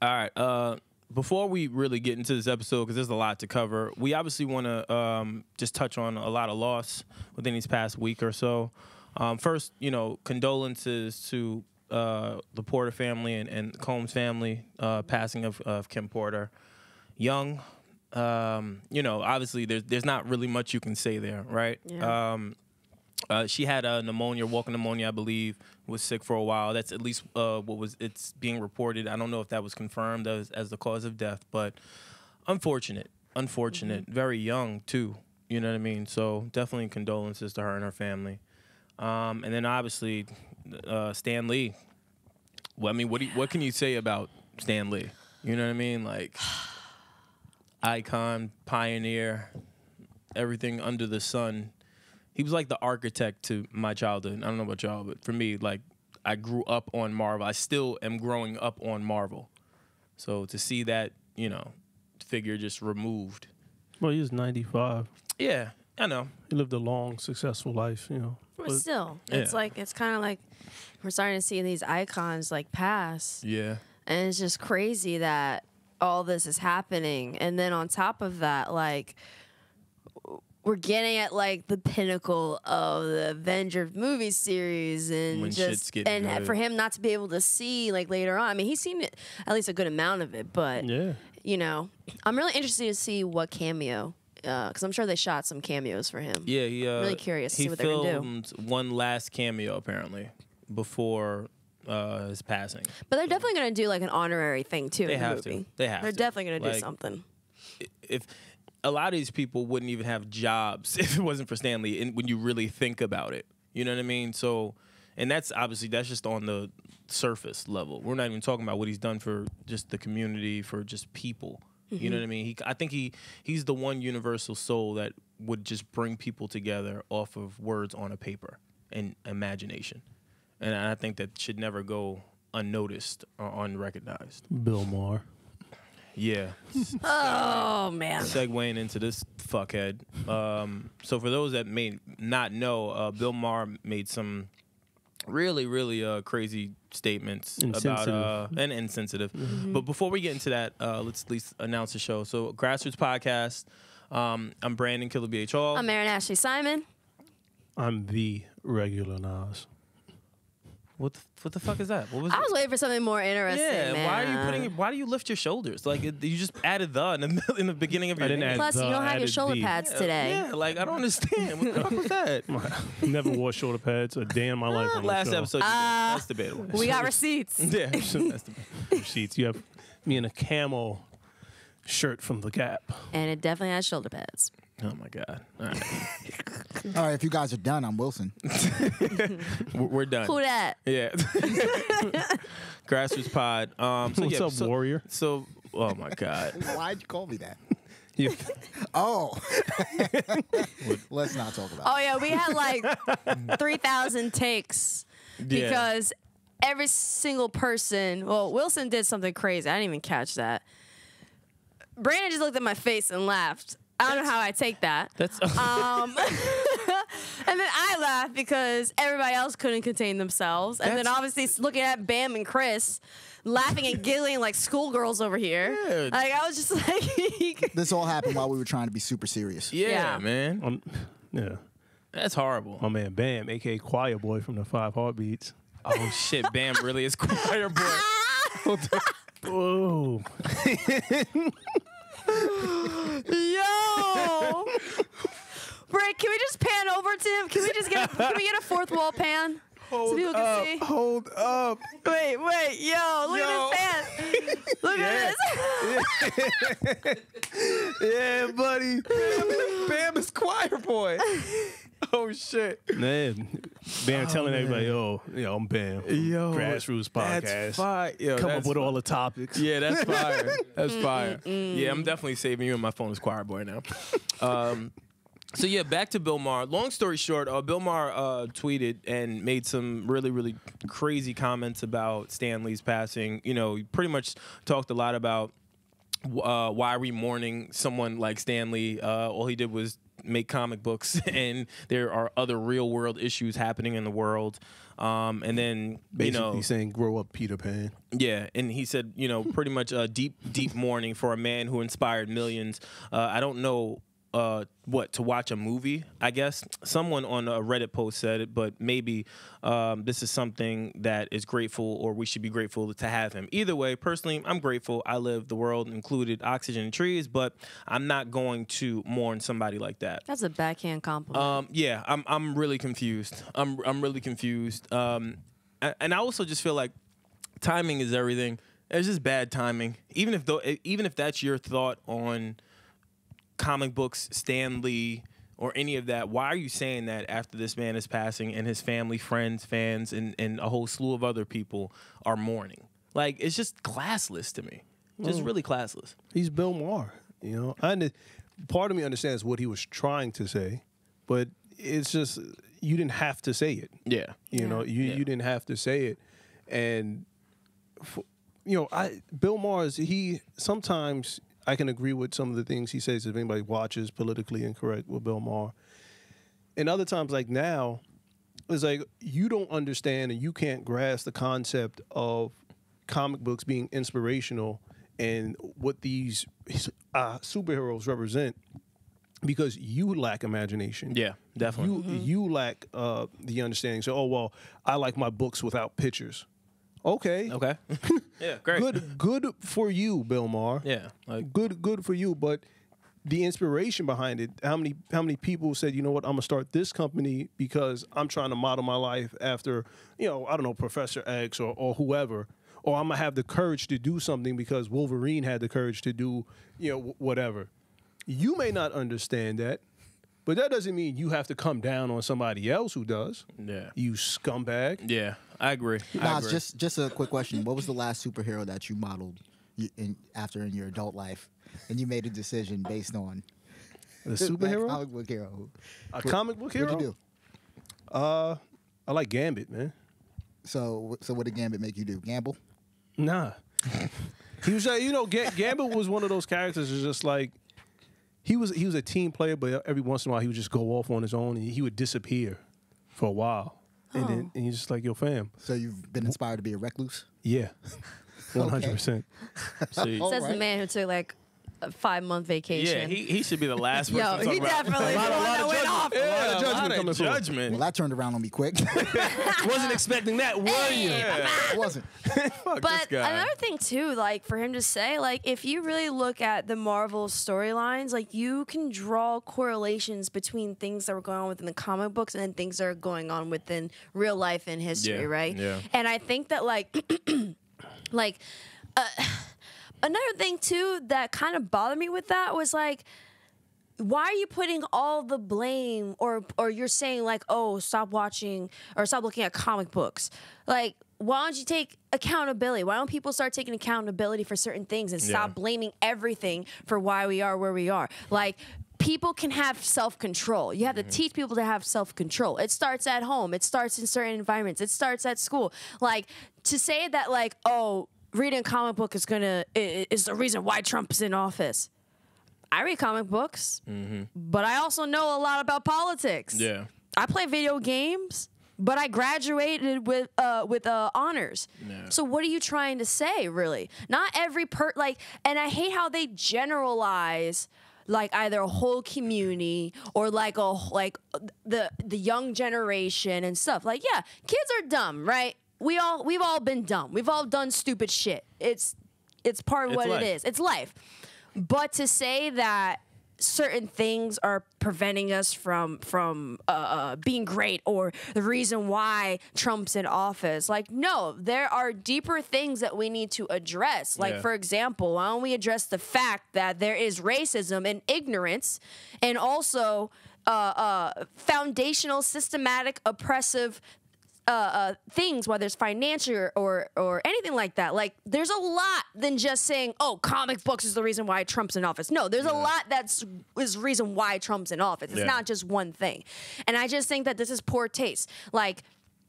All right. Before we really get into this episode, because there's a lot to cover, we obviously want to just touch on a lot of loss within these past week or so. First, condolences to the Porter family and Combs family, passing of Kim Porter. Young, obviously there's not really much you can say there, right? Yeah. She had pneumonia, walking pneumonia, I believe, was sick for a while. That's at least it's being reported. I don't know if that was confirmed as the cause of death, but unfortunate, very young too. You know what I mean? So definitely condolences to her and her family. And then obviously Stan Lee. Well, I mean, what can you say about Stan Lee? You know what I mean? Like, icon, pioneer, everything under the sun. He was like the architect to my childhood. I don't know about y'all, but for me, like, I grew up on Marvel. I still am growing up on Marvel. So to see that, figure just removed. Well, he was 95. Yeah, I know. He lived a long, successful life, But still, it's kind of like we're starting to see these icons like pass. Yeah. And it's just crazy that all this is happening. And then on top of that, like, we're getting at like the pinnacle of the Avenger movie series, and when shit's getting good. For him not to be able to see like later on. I mean, he's seen it, at least a good amount of it, but I'm really interested to see what cameo, because I'm sure they shot some cameos for him. Yeah, I'm really curious to see what they're gonna do. He filmed one last cameo apparently before his passing. But they're definitely gonna do like an honorary thing too. They in the have movie. to. They're definitely gonna do something. If a lot of these people wouldn't even have jobs if it wasn't for Stan Lee, and when you really think about it, you know what I mean? So, and that's just on the surface level. We're not even talking about what he's done for just the community, for just people. You know what I mean? I think he's the one universal soul that would just bring people together off of words on a paper and imagination. And I think that should never go unnoticed or unrecognized. Bill Maher. Yeah. Oh, man. Segueing into this fuckhead. So for those that may not know, Bill Maher made some really, really crazy statements about and insensitive. But before we get into that, let's at least announce the show. So Grassroots Podcast. I'm Brandon Killabh Hall. I'm Erin Ashley Simon. I'm the regular Nas. What the fuck is that? What was I was waiting for something more interesting. Yeah, man. why do you lift your shoulders? Like, you just added the in the beginning of your name. Plus, you don't have your shoulder pads today. Yeah, like, I don't understand. What the fuck was that? Never wore shoulder pads a day in my life. On Last the show. episode, that's debatable. We got receipts. Yeah, that's debatable. Receipts. You have me in a camo shirt from the Gap. And it definitely has shoulder pads. Oh, my God. All right. All right, if you guys are done, I'm Wilson. We're done. Who that? Yeah. Grassroots Pod. What's up, Warrior? So, oh, my God. Why'd you call me that? You, Oh. Let's not talk about Oh, yeah, we had like 3,000 takes because every single person, well, Wilson did something crazy. I didn't even catch that. Brandon just looked at my face and laughed. I don't know how I take that. That's and then I laughed because everybody else couldn't contain themselves. And then obviously looking at Bam and Chris laughing and giggling like schoolgirls over here. Yeah. Like, I was just like... This all happened while we were trying to be super serious. yeah, Yeah. man. yeah. That's horrible. My man Bam, a.k.a. Choir Boy from the 5 Heartbeats. Oh, shit. Bam really is choir boy. Whoa. Yo! Brick, can we just pan over to him? Can we get a fourth wall pan? So people can see? Hold up. Wait, yo, look at his pants. Look at this. Yeah, buddy. Bam is choir boy. Oh, shit. Man, Bam telling everybody, yo, I'm Bam. Yo, Grassroots Podcast. That's fire. Yo, Come that's up with all the topics. Yeah, that's fire. That's fire. Yeah, I'm definitely saving you on my phone as choir boy now. So yeah, back to Bill Maher. Long story short, Bill Maher tweeted and made some really, really crazy comments about Stan Lee's passing. You know, he pretty much talked a lot about why are we mourning someone like Stan Lee. All he did was make comic books, and there are other real world issues happening in the world. And then Basically saying, grow up, Peter Pan. Yeah, and he said, pretty much deep mourning for a man who inspired millions. I don't know to watch a movie, I guess. Someone on a Reddit post said it, but maybe this is something that is grateful, or we should be grateful to have him. Either way, personally, I'm grateful. I live the world, included oxygen and trees, but I'm not going to mourn somebody like that. That's a backhand compliment. Yeah, I'm really confused. I'm really confused. And I also just feel like timing is everything. It's just bad timing. Even if that's your thought on comic books, Stan Lee, or any of that, why are you saying that after this man is passing and his family, friends, fans, and a whole slew of other people are mourning? Like, it's just classless to me. Just really classless. He's Bill Maher, part of me understands what he was trying to say, but it's just, you didn't have to say it. Yeah. You didn't have to say it. And, Bill Maher, sometimes I can agree with some of the things he says if anybody watches Politically Incorrect with Bill Maher. And other times, like now, it's like you don't understand and you can't grasp the concept of comic books being inspirational and what these superheroes represent because you lack imagination. Yeah, definitely. You lack the understanding. So, I like my books without pictures. Okay. Yeah, great. Good for you, Bill Maher. Yeah. Good for you. But the inspiration behind it, how many people said, you know what, I'm gonna start this company because I'm trying to model my life after, I don't know, Professor X or whoever. Or I'm gonna have the courage to do something because Wolverine had the courage to do, whatever. You may not understand that. But that doesn't mean you have to come down on somebody else who does. Yeah. You scumbag. Yeah, I agree. Just a quick question. What was the last superhero that you modeled after in your adult life, and you made a decision based on a superhero? Comic book hero. A comic book hero? What'd you do? I like Gambit, man. So what did Gambit make you do? Gamble? Nah. He was, Gambit was one of those characters that's just like, he was a team player, but every once in a while he would just go off on his own and he would disappear for a while. And he's just like, yo, fam. So you've been inspired to be a recluse? Yeah. 100%. Says the man who took like a 5-month vacation. Yeah, he should be the last person to talk he about. definitely the one that went off. Yeah, a lot of judgment. Well, that turned around on me quick. Wasn't expecting that, were you? It wasn't. Fuck But this guy. another thing too, like for him to say, like if you really look at the Marvel storylines, like you can draw correlations between things that were going on within the comic books and then things that are going on within real life and history, right? Yeah. And I think that another thing too that kind of bothered me with that was like, why are you putting all the blame or you're saying like, oh, stop watching or stop looking at comic books? Like, why don't you take accountability? Why don't people start taking accountability for certain things and stop blaming everything for why we are where we are? Like, people can have self-control. You have to teach people to have self-control. It starts at home. It starts in certain environments. It starts at school. Like, to say that like, oh, reading a comic book is the reason why Trump is in office. I read comic books, but I also know a lot about politics. Yeah. I play video games, but I graduated with honors. Yeah. So what are you trying to say, really? Not every and I hate how they generalize like either a whole community or like the young generation and stuff. Like, yeah, kids are dumb, right? We've all been dumb. We've all done stupid shit. It's part of what life. it is. It's life. But to say that certain things are preventing us from being great or the reason why Trump's in office, like, no, there are deeper things that we need to address. Like, for example, why don't we address the fact that there is racism and ignorance and also foundational, systematic, oppressive things, whether it's financial or anything like that. Like, there's a lot than just saying, oh, comic books is the reason why Trump's in office. No, there's a lot is the reason why Trump's in office. It's not just one thing. And I just think that this is poor taste. Like,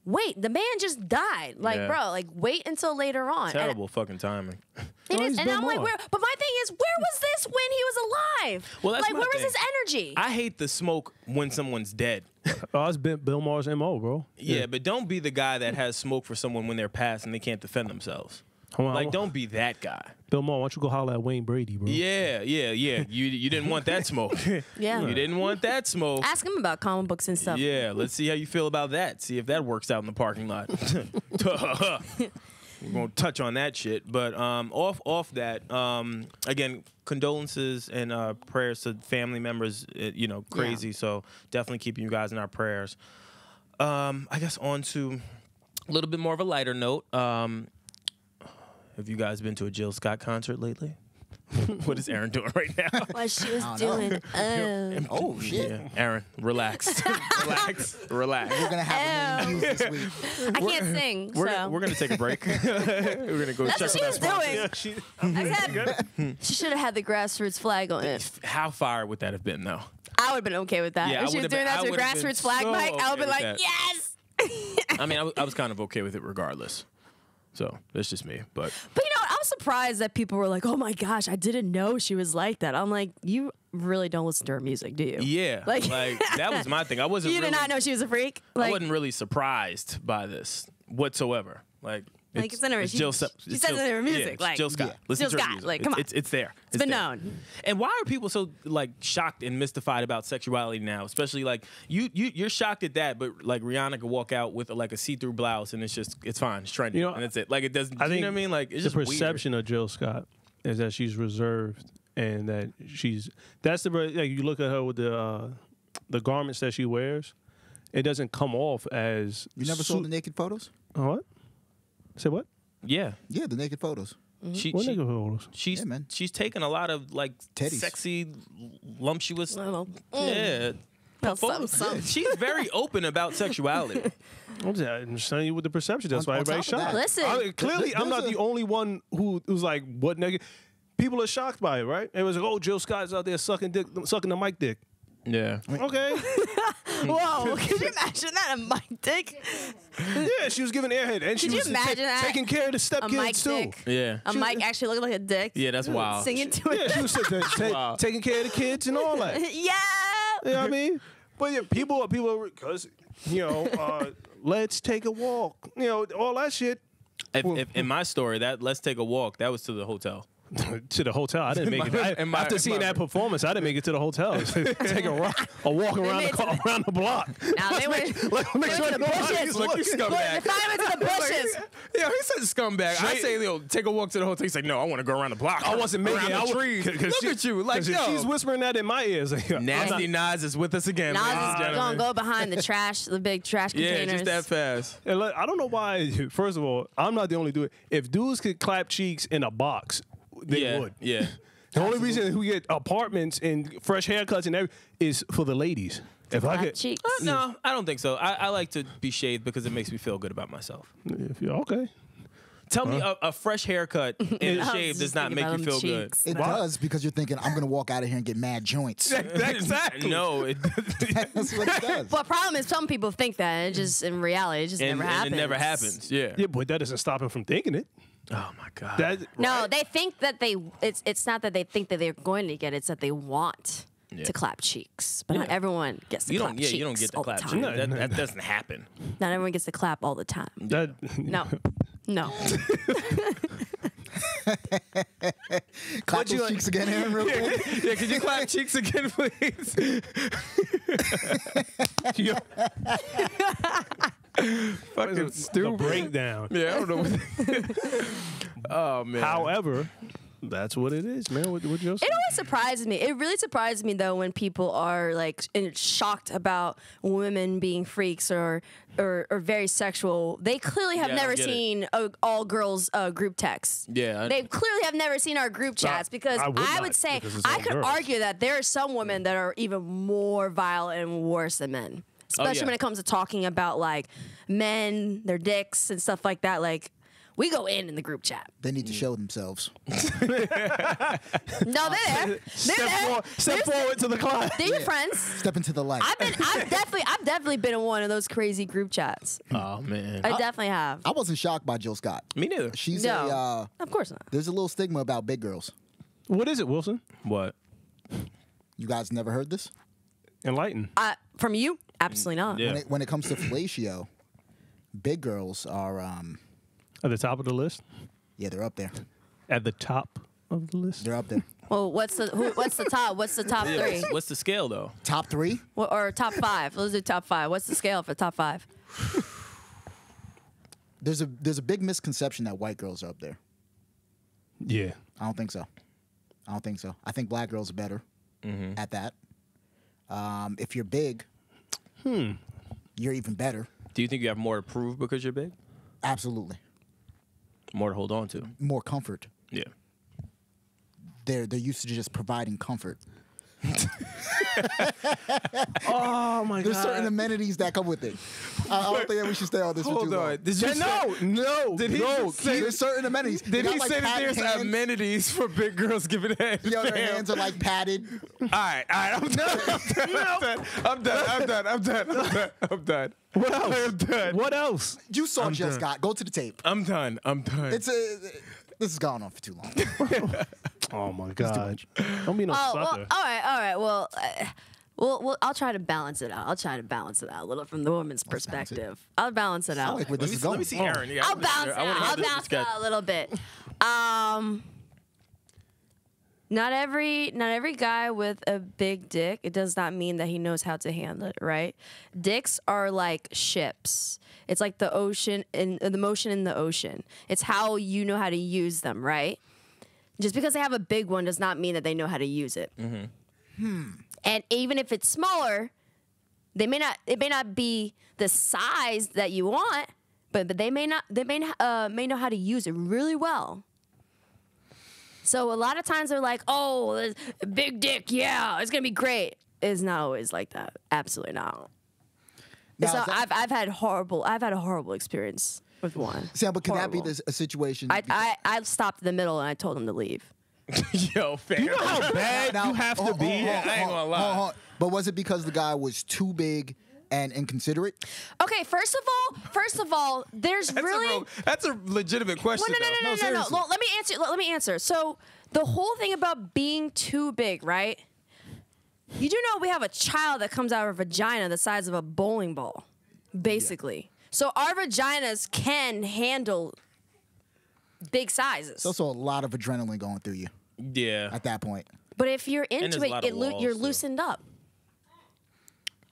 wait, the man just died. Like, Yeah. bro, like wait until later on. Terrible fucking timing. It is, he's and Bill I'm like, Maher. but my thing is, where was this when he was alive? Well, that's like, my where was thing. his energy? I hate the smoke when someone's dead. Oh, it's Bill Maher's MO, bro. Yeah, but don't be the guy that has smoke for someone when they're passed and they can't defend themselves. Hold on, Like, don't be that guy. Bill Maher, why don't you go holler at Wayne Brady, bro? Yeah. You didn't want that smoke. Yeah. You didn't want that smoke. Ask him about comic books and stuff. Yeah, let's see how you feel about that. See if that works out in the parking lot. We're gonna touch on that shit, but off that, again, condolences and prayers to family members. Crazy. Yeah. So definitely keeping you guys in our prayers. I guess on to a little bit more of a lighter note. Have you guys been to a Jill Scott concert lately? What is Erin doing right now? What she was I don't doing. Oh shit. Yeah, Erin, relax, relax. We're gonna have a million views this week. I can't sing, We're so. gonna take a break. We're gonna go That's check what on she that was sponsor. doing. I said, she should have had the grassroots flag on it. How fire would that have been, though? I would have been okay with that. Yeah, I if she was would've doing been- that to I a would've been grassroots flag so mic, I would be okay like, with yes. I mean, I was kind of okay with it regardless. So that's just me. But But you know what? I was surprised that people were like, oh my gosh, I didn't know she was like that. I'm like, you really don't listen to her music, do you? yeah, Like- that was my thing. I wasn't. You really, did not know she was a freak? I Like, wasn't really surprised by this whatsoever. it's in her. She Jill, says it's it Jill- in her music. Yeah, it's like, Jill Scott. Listen Jill to her Scott, music. like, come on. It's there. It's been there. known. And why are people so shocked and mystified about sexuality now? Especially you're shocked at that, but like Rihanna could walk out with a see-through blouse and it's fine, it's trendy, and that's it. Like it doesn't. I you think know what I mean? Like it's the just perception of Jill Scott is that she's reserved and that that's the like you look at her with the garments that she wears, it doesn't come off as You never saw the naked photos? what? Say what? Weird. Yeah. Yeah, the naked photos. What nigga photos? She's Yeah, man. she's taken a lot of Teddies. sexy, lumptuous. Well, Yeah. well, photos. some. She's very open about sexuality. I'm just telling you with the perception. That's why On everybody's top of shocked. that- Listen. Clearly, I'm not there's the only one who's like, what nigga? People are shocked by it, right? It was like, oh, Jill Scott's out there sucking the mic dick. Yeah. Okay. Whoa, could you imagine that? A mic dick? Yeah, she was giving airhead, and she Could you was imagine that? taking care of the A mic stepkids too. dick? Yeah. A mic actually looking like a dick? Yeah, that's wild. Singing to it? Yeah, she was Wow. taking care of the kids and all that. Yeah. You know what I mean? But yeah, people, because let's take a walk. All that shit. If in my story, that let's take a walk, that was to the hotel. To the hotel. I didn't make it. After seeing that performance, I didn't make it to the hotel. Take a walk around made around the block. Now they went to Make sure the nobody's bushes. looking. Look, they finally went to the bushes. Yeah, he said scumbag. I say, take a walk to the hotel. He's like, no, I want to go around the block. I wasn't making around it. the trees. Look at you, like, if yo. she's whispering that in my ears. Nasty Nas is with us again, ladies and Nas is gentlemen. gonna go behind the trash, the big trash Yeah, containers. just that fast. And look, I don't know why. First of all, I'm not the only dude. If dudes could clap cheeks in a box, they would. Yeah. The only reason we get apartments and fresh haircuts and everything is for the ladies. If I Hot could, cheeks. No, I don't think so. I like to be shaved because it makes me feel good about myself. if you're okay. Tell me a fresh haircut and I was shave does just not thinking make about you them feel good. cheeks. It does because you're thinking, I'm going to walk out of here and get mad joints. Exactly. No, That's what it does. Well, the problem is some people think that, and it just in reality, it just and, never and happens. it never happens. Yeah. Yeah, but that doesn't stop him from thinking it. Oh my god. That No, they think that it's not that they think that they're going to get it, it's that they want Yeah. to clap cheeks. But not everyone gets to you clap don't. cheeks. Yeah, you don't get the all clap. the cheek. time. That doesn't happen. Not everyone gets to clap all the time. that No. No. Clap those cheeks again, Aaron, real quick. Yeah, could you clap cheeks again, please? Fucking the stupid. breakdown. Yeah, I don't know. Oh man. However, that's what it is, man. What It always surprises me. It really surprises me though when people are like shocked about women being freaks or very sexual. They clearly have Yeah, I don't never get it. seen all girls group text. Yeah, They clearly have never seen our group chats because I would I not, would say because it's I all could girls. argue that there are some women that are even more vile and worse than men. Especially yeah. when it comes to talking about like men, their dicks and stuff like that. Like We go in the group chat. They need to show themselves. No, they're there. Step forward to the client. They're your friends. Step into the light. I've definitely been in one of those crazy group chats. Oh man, I definitely have. I wasn't shocked by Jill Scott. me neither. She's No, of course not. there's a little stigma about big girls. What is it, Wilson? What? You guys never heard this? Enlighten. From you? Absolutely not. Yeah. When it comes to fellatio, big girls are At the top of the list? yeah, they're up there. At the top of the list? They're up there. Well, what's the top? What's the top Yeah, three? what's the scale though? Top 3? Or top 5? Let's do top 5. What's the scale for top 5? There's a big misconception that white girls are up there. Yeah. I don't think so. I think black girls are better at that. If you're big, you're even better. Do you think you have more to prove because you're big? Absolutely. More to hold on to? More comfort. Yeah. They're used to just providing comfort. Oh my There's certain amenities that come with it. I don't think that we should stay on this for too long. Did you No. Did he just say? There's certain amenities. They Did got, he like, say that padded there's hands. amenities for big girls giving head? Yo, their Damn. hands are like padded. All right, I'm done. What else? I'm done. What else? You saw Jill done. Scott. Go to the tape. I'm done. This has gone on for too long. Oh my God. Don't be no Oh, well, sucker. all right. Well, I'll try to balance it out. A little from the woman's balance it. perspective. I'll balance it I out. like where this is Let going. me see Erin. Yeah, I'll balance it I wanna out. hear I'll this balance it discussion. out a little bit. Not every guy with a big dick, it does not mean that he knows how to handle it, right? Dicks are like ships. It's like the ocean and the motion in the ocean. It's how you know how to use them, right? Just because they have a big one does not mean that they know how to use it. And even if it's smaller, it may not be the size that you want, but they may know how to use it really well. So a lot of times they're like, "Oh, big dick, yeah, it's gonna be great." It's not always like that. Absolutely not. Now, So is that- I've had a horrible experience with one. Sam, but can that be Horrible. a situation? I stopped in the middle and I told him to leave. Yo, fam. You know how bad you have to be? I ain't gonna lie. But was it because the guy was too big and inconsiderate? Okay, first of all, there's That's a legitimate question. Well, though. no. seriously. Well, let me answer. So the whole thing about being too big, right? You do know we have a child that comes out of our vagina the size of a bowling ball, basically. So our vaginas can handle big sizes. It's also a lot of adrenaline going through you Yeah. at that point. But if you're there's into a lot it, of walls, you're too. loosened up.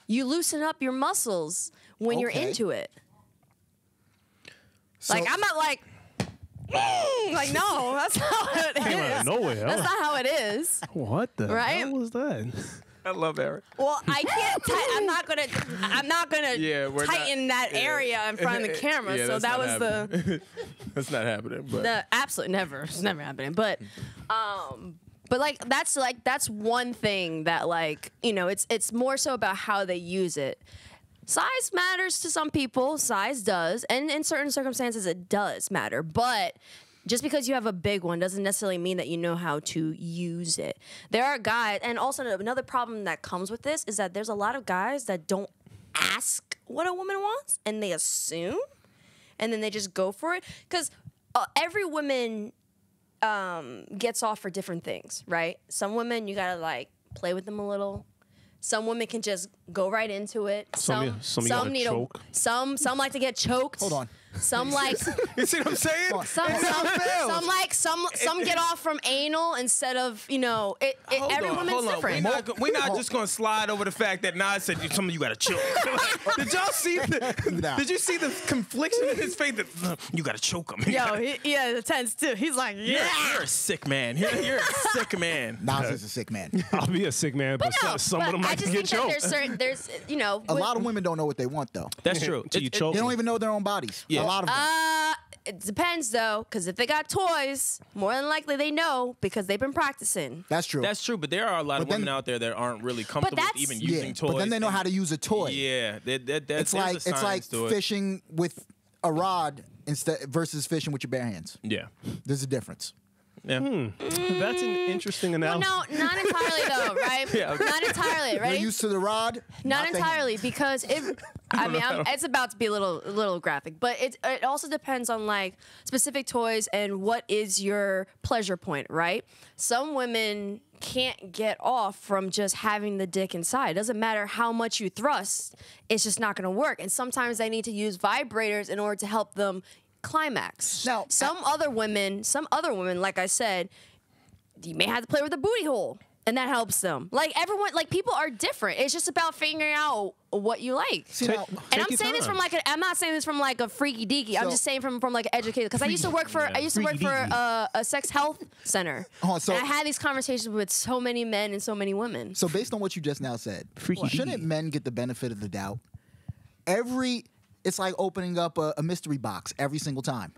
You loosen up your muscles when you're Okay. into it. So, Like I'm not like no, that's not how it Came out of is. nowhere. That's not how it is. What the Right? hell was that? I love Erin. Well, I can't. I'm not gonna Yeah, we're not- tighten that yeah. area in front of the camera. Yeah, so that's that not was happening. That's not happening. But the absolutely never. It's never happening. But that's one thing that it's more so about how they use it. Size matters to some people. Size does, and in certain circumstances, it does matter. But just because you have a big one doesn't necessarily mean that you know how to use it. There are guys, and also another problem that comes with this is that there's a lot of guys that don't ask what a woman wants, and they assume, and then they just go for it. Because every woman gets off for different things, right? Some women, you gotta play with them a little. Some women can just go right into it. Some you gotta need choke. some like to get choked. Hold on. Some like you see what I'm saying? some get off from anal instead of every woman's different. We're not just gonna slide over the fact that Nas said some of you gotta choke. Did y'all see No. Did you see the confliction in his face that you gotta choke him? Yo, he tense too. He's like, You're a sick man. You're a sick man. Nas is a sick man. I'll be a sick man, but some of them I might just get think that choked. there's A lot of women don't know what they want, though. That's true. Till you choke They don't them. even know their own bodies. Yeah. A lot of them. It depends though, because if they got toys, more than likely they know because they've been practicing. That's true. That's true, but there are a lot of then- women out there that aren't really comfortable with that's- even yeah, using toys. but then they know how to use a toy. Yeah, It's like fishing. fishing with a rod instead versus fishing with your bare hands. Yeah. There's a difference. Yeah. That's an interesting Well, analysis. no, not entirely though, right? Yeah, okay. Not entirely, You're right? used to the rod. Not the entirely, hand. because it's about to be a little graphic, but it also depends on like specific toys and what is your pleasure point, right? Some women can't get off from just having the dick inside. It doesn't matter how much you thrust, it's just not going to work. And sometimes they need to use vibrators in order to help them climax. Now, some other women, like I said, you may have to play with a booty hole, and that helps them. Like everyone, like people are different. It's just about figuring out what you like. See, now, And I'm saying this from like I'm not saying this from like a freaky deaky. I'm So- just saying from like an educated, because I used to work for a sex health center. Oh, so- and I had these conversations with so many men and so many women. So based on what you just now said, Freaky shouldn't deaky. men get the benefit of the doubt? It's like opening up a mystery box every single time.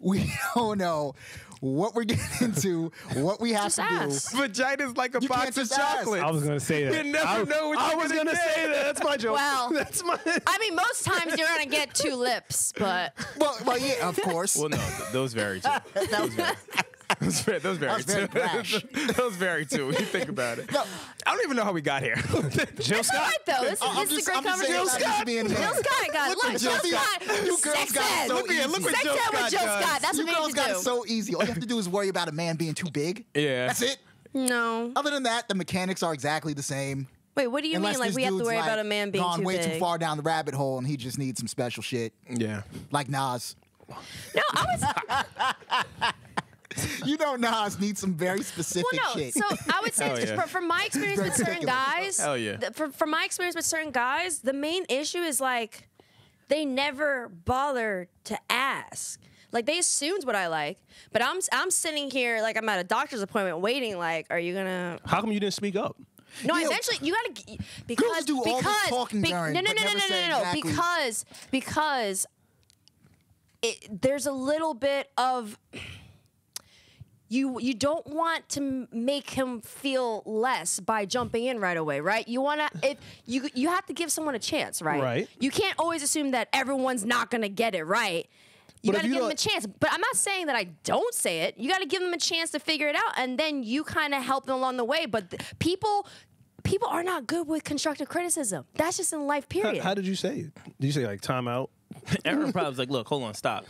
We don't know what we're getting into, what we have Just to ask. Vagina's like a You box can't of just ask. chocolate. I was gonna say that. You never know what I you're was gonna gonna get. say that. That's my joke. Well, That's my. I mean, most times you're gonna get two lips, but do. Well, yeah, of course. Well, no, those vary too. Those vary That was very too. brash. Those vary too. When you think about it. No. I don't even know how we got here. Jill it's all right though. This is a great conversation. Jill Scott Jill Scott got Look look, at Jill Jill Scott. Scott. You girls Sex got ed. so Look at easy. what Sex Jill ed with Scott Jill does. Scott. That's You what we girls need got to it do. so easy. All you have to do is worry about a man being too big. Yeah. That's it. No. Other than that, the mechanics are exactly the same. Wait, what do you Unless mean? Like this we have to dude's, worry like, about a man being gone too way big? too far down the rabbit hole, and he just needs some special shit, Yeah. like Nas. No, I was. You know, Nas needs some very specific Well, no. shit. So I would say, Hell yeah. from my experience with certain guys, Hell yeah. From my experience with certain guys, the main issue is like they never bother to ask. Like they assumed what I like, but I'm sitting here like I'm at a doctor's appointment waiting. Like, are you gonna? How come you didn't speak up? No, Yeah. eventually you gotta because do all this talking during, no but never say exactly. because there's a little bit of you don't want to make him feel less by jumping in right away, right? You want to you have to give someone a chance, right? Right. You can't always assume that everyone's not gonna get it right. You But got to if you give them a don't- chance. But I'm not saying that I don't say it. You got to give them a chance to figure it out, and then you kind of help them along the way. But people are not good with constructive criticism. That's just in life, period. How did you say it? Did you say like time out? Aaron probably was like, look, hold on, stop.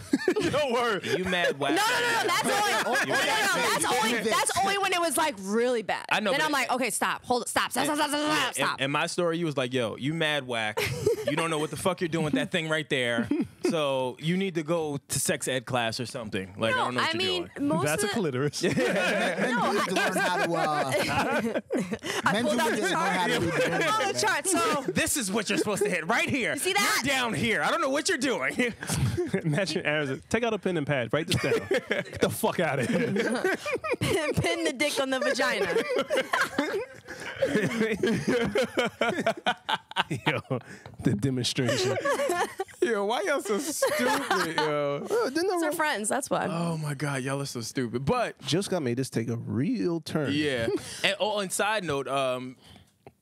No word. You mad whack. No, that's only. You mad. That's only when it was like really bad. I know, Then but I'm like, okay, stop, hold it, stop. In my story, you was like, yo, you mad whack. You don't know what the fuck you're doing with that thing right there. So you need to go to sex ed class or something. Like, I No, don't know what I you're mean, doing. most That's a of the, clitoris. Men do need to learn how to. Men do pulled out need the to learn how to read the room. Oh, the chart. So This is what you're supposed to hit right here. You see that? You're down here. I don't know what you're doing. Imagine Aaron's like, take out a pen and pad. Write this down. Get the fuck out of here. pin the dick on the vagina. Yo, the demonstration. Yo, why y'all so stupid, yo? They're friends. That's why. Oh my God, y'all are so stupid. But Just got made this take a real turn. yeah. And on side note,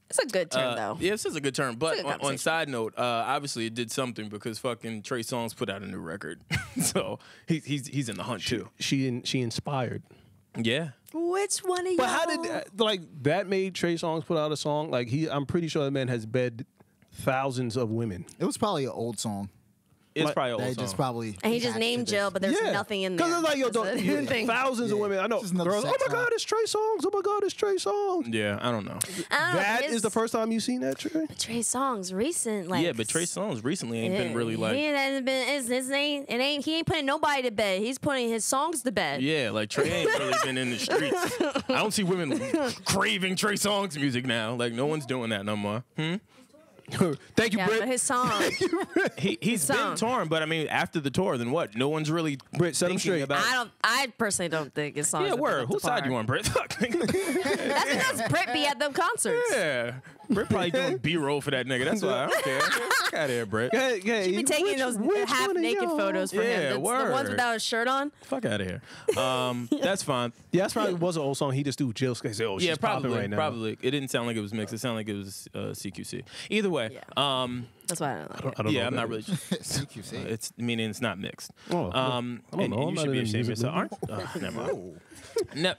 It's a good term though. yeah, this is a good term. But It's a good on conversation. side note, obviously it did something because fucking Trey Songz put out a new record, so he's in the hunt too. She inspired. Yeah. Which one of you? But how did like that made Trey Songz put out a song? Like I'm pretty sure that man has bed thousands of women. It was probably an old song. It's Like, probably an They old just song. probably. And he just attached named to Jill, this. but there's nothing in there. Because it's like, yo, That's the thing. thousands of women. I know Just another girls. Oh sex my God, song. it's Trey Songz. Oh my God, it's Trey Songz. Yeah, I don't know. I don't know, That his- is the first time you seen that, Trey. Trey Songz recent. Like, Yeah, but Trey Songz recently ain't been really like. He hasn't been. He ain't putting nobody to bed. He's putting his songs to bed. Yeah, like Trey ain't really been in the streets. I don't see women craving Trey Songz music now. Like no one's doing that no more. Thank you, Yeah, Britt. but his song. He's been song. torn, but I mean, after the tour, then what? No one's really Britt, set him thinking straight. about. I personally don't think his songs. Yeah, are word. up to Whose side par. you on, Britt? Fuck. That's because Brit be at them concerts. Yeah. Britt probably doing B-roll for that nigga. That's why I don't care. Fuck out of here, Britt. She be taking those half naked photos for Yeah, him. The ones word. without a shirt on. Fuck out of here. That's fine. Yeah, that's probably was an old song. He just do Jill Scott. Oh, she's Yeah, popping probably. right now. Probably. It didn't sound like it was mixed. It sounded like it was CQC. Either way, Yeah. That's why I don't like it. I don't know. Yeah, what I'm that not really. is. CQC. It's meaning it's not mixed. Oh, I don't and know. I'm you not should be in ashamed of music yourself. Aren't? Never mind.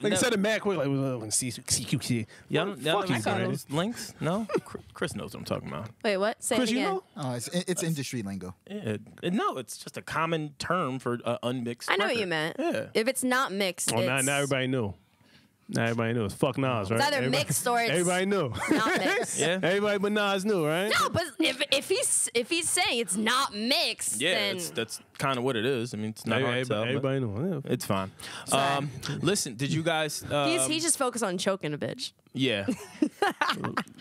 Like I said it mad quick. Like CQC. Y'all Fuck you, never Brandon. those links? No? Chris knows what I'm talking about. Wait, what? Say Chris, it you again. know? Oh, it's industry lingo. Yeah, no, it's just a common term for unmixed. I know what record. you meant. Yeah. If it's not mixed, Oh, it's now everybody knew. Now everybody knew. It's fuck Nas, right? it's either Everybody- mixed or it's Everybody knew. not mixed. Yeah. Everybody but Nas knew, right? No, but if he's saying it's not mixed, Yeah, then that's kind of what it is. I mean, it's not hard to tell, but Everybody knew. Yeah. it's fine. fine. Listen, did you guys? he's just focused on choking a bitch. Yeah,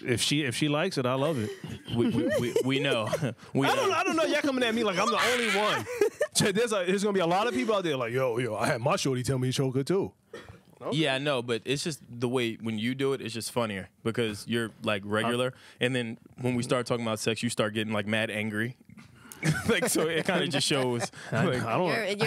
If she likes it, I love it. we know. We know. I don't know. Y'all coming at me like I'm the only one. So there's gonna be a lot of people out there like, yo, I had my shorty tell me he choke her too. Yeah, I know, but it's just the way when you do it, it's just funnier because you're like regular, and then when we start talking about sex, you start getting like mad angry. Like so, it kind of just shows. Like, I don't.